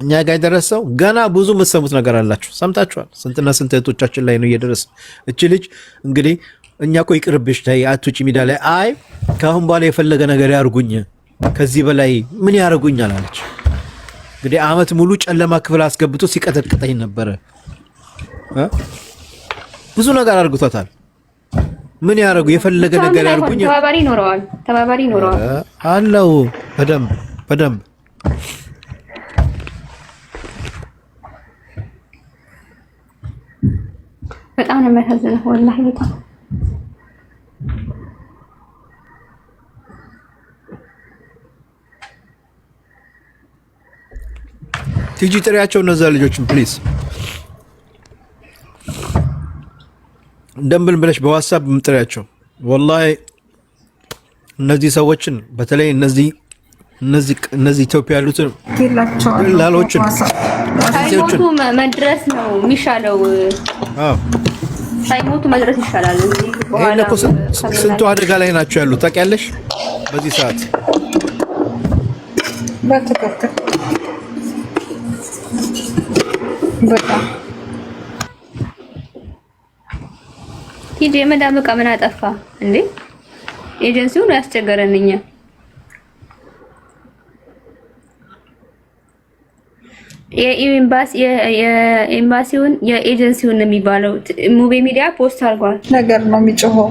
እኛ ጋር የደረሰው ገና ብዙ የምትሰሙት ነገር አላችሁ። ሰምታችኋል። ስንትና ስንት እህቶቻችን ላይ ነው እየደረሰ። እቺ ልጅ እንግዲህ እኛ እኮ ይቅርብሽ ተይ አትውጪ ሚዲያ ላይ አይ ከአሁን በኋላ የፈለገ ነገር ያርጉኝ ከዚህ በላይ ምን ያርጉኛል አለች። እንግዲህ አመት ሙሉ ጨለማ ክፍል አስገብቶ ሲቀጠቅጠኝ ነበረ። ብዙ ነገር አርግቷታል። ምን ያርጉ የፈለገ ነገር ያርጉኝ። ተባባሪ ኖረዋል አለው በደንብ በጣም ነው የሚያሳዝነው ወላሂ በጣም ቲጂ ጥሪያቸው እነዛ ልጆችን ፕሊዝ እንደምን ብለሽ በዋትስአፕ ምጥሪያቸው። ወላሂ እነዚህ ሰዎችን በተለይ እነዚህ ኢትዮጵያ ያሉትን ላሎችን ሳይሞቱ መድረስ ነው የሚሻለው። ሳይሞቱ መድረስ ይሻላል። ይሄን እኮ ስንቱ አደጋ ላይ ናቸው ያሉት ታውቂያለሽ በዚህ ሰዓት በትክክል በጣም ሂጂ የመዳም ዕቃ ምን አጠፋ እንዴ? ኤጀንሲው ነው ያስቸገረን እኛ። የኤምባሲውን የኤጀንሲውን የሚባለው ሙቤ ሚዲያ ፖስት አድርጓል። ነገር ነው የሚጮኸው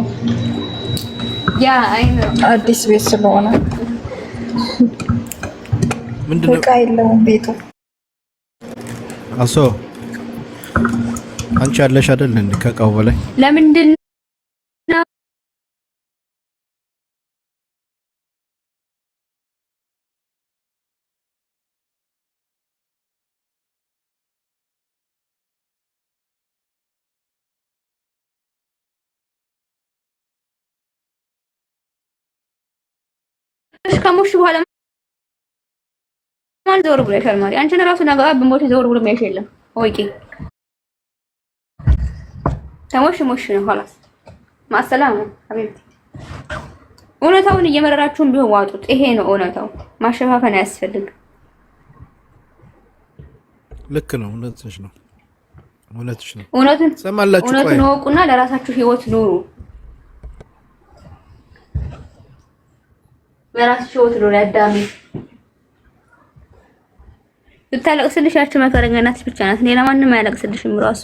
ያ አይነ አዲስ ቤት ስለሆነ ምንድነው ዕቃ የለውም ቤቱ። አሶ አንቺ ያለሽ አይደል እንዴ ከዕቃው በላይ ለምንድን ከሞሽ በኋላ ማን ዞር ብለሻል? ማለት አንቺን ራሱ ነገ ብሞት ዞር ብሎ የሚያይሽ የለም። ወይቂ ተሞሽ ነው خلاص ማሰላም ሀቢብቲ እውነታውን እየመረራችሁን ቢሆን ዋጡት ይሄ ነው እውነታው ማሸፋፈን አያስፈልግም ልክ ነው እውነትሽ ነው እውነቱን ወቁና ለራሳችሁ ህይወት ኑሩ ለራስሽ ህይወት ኑሩ ያዳሚ ልታለቅስልሽ ያቺ መከረኛ እናትሽ ብቻ ናት ሌላ ማንንም አያለቅስልሽም ራሱ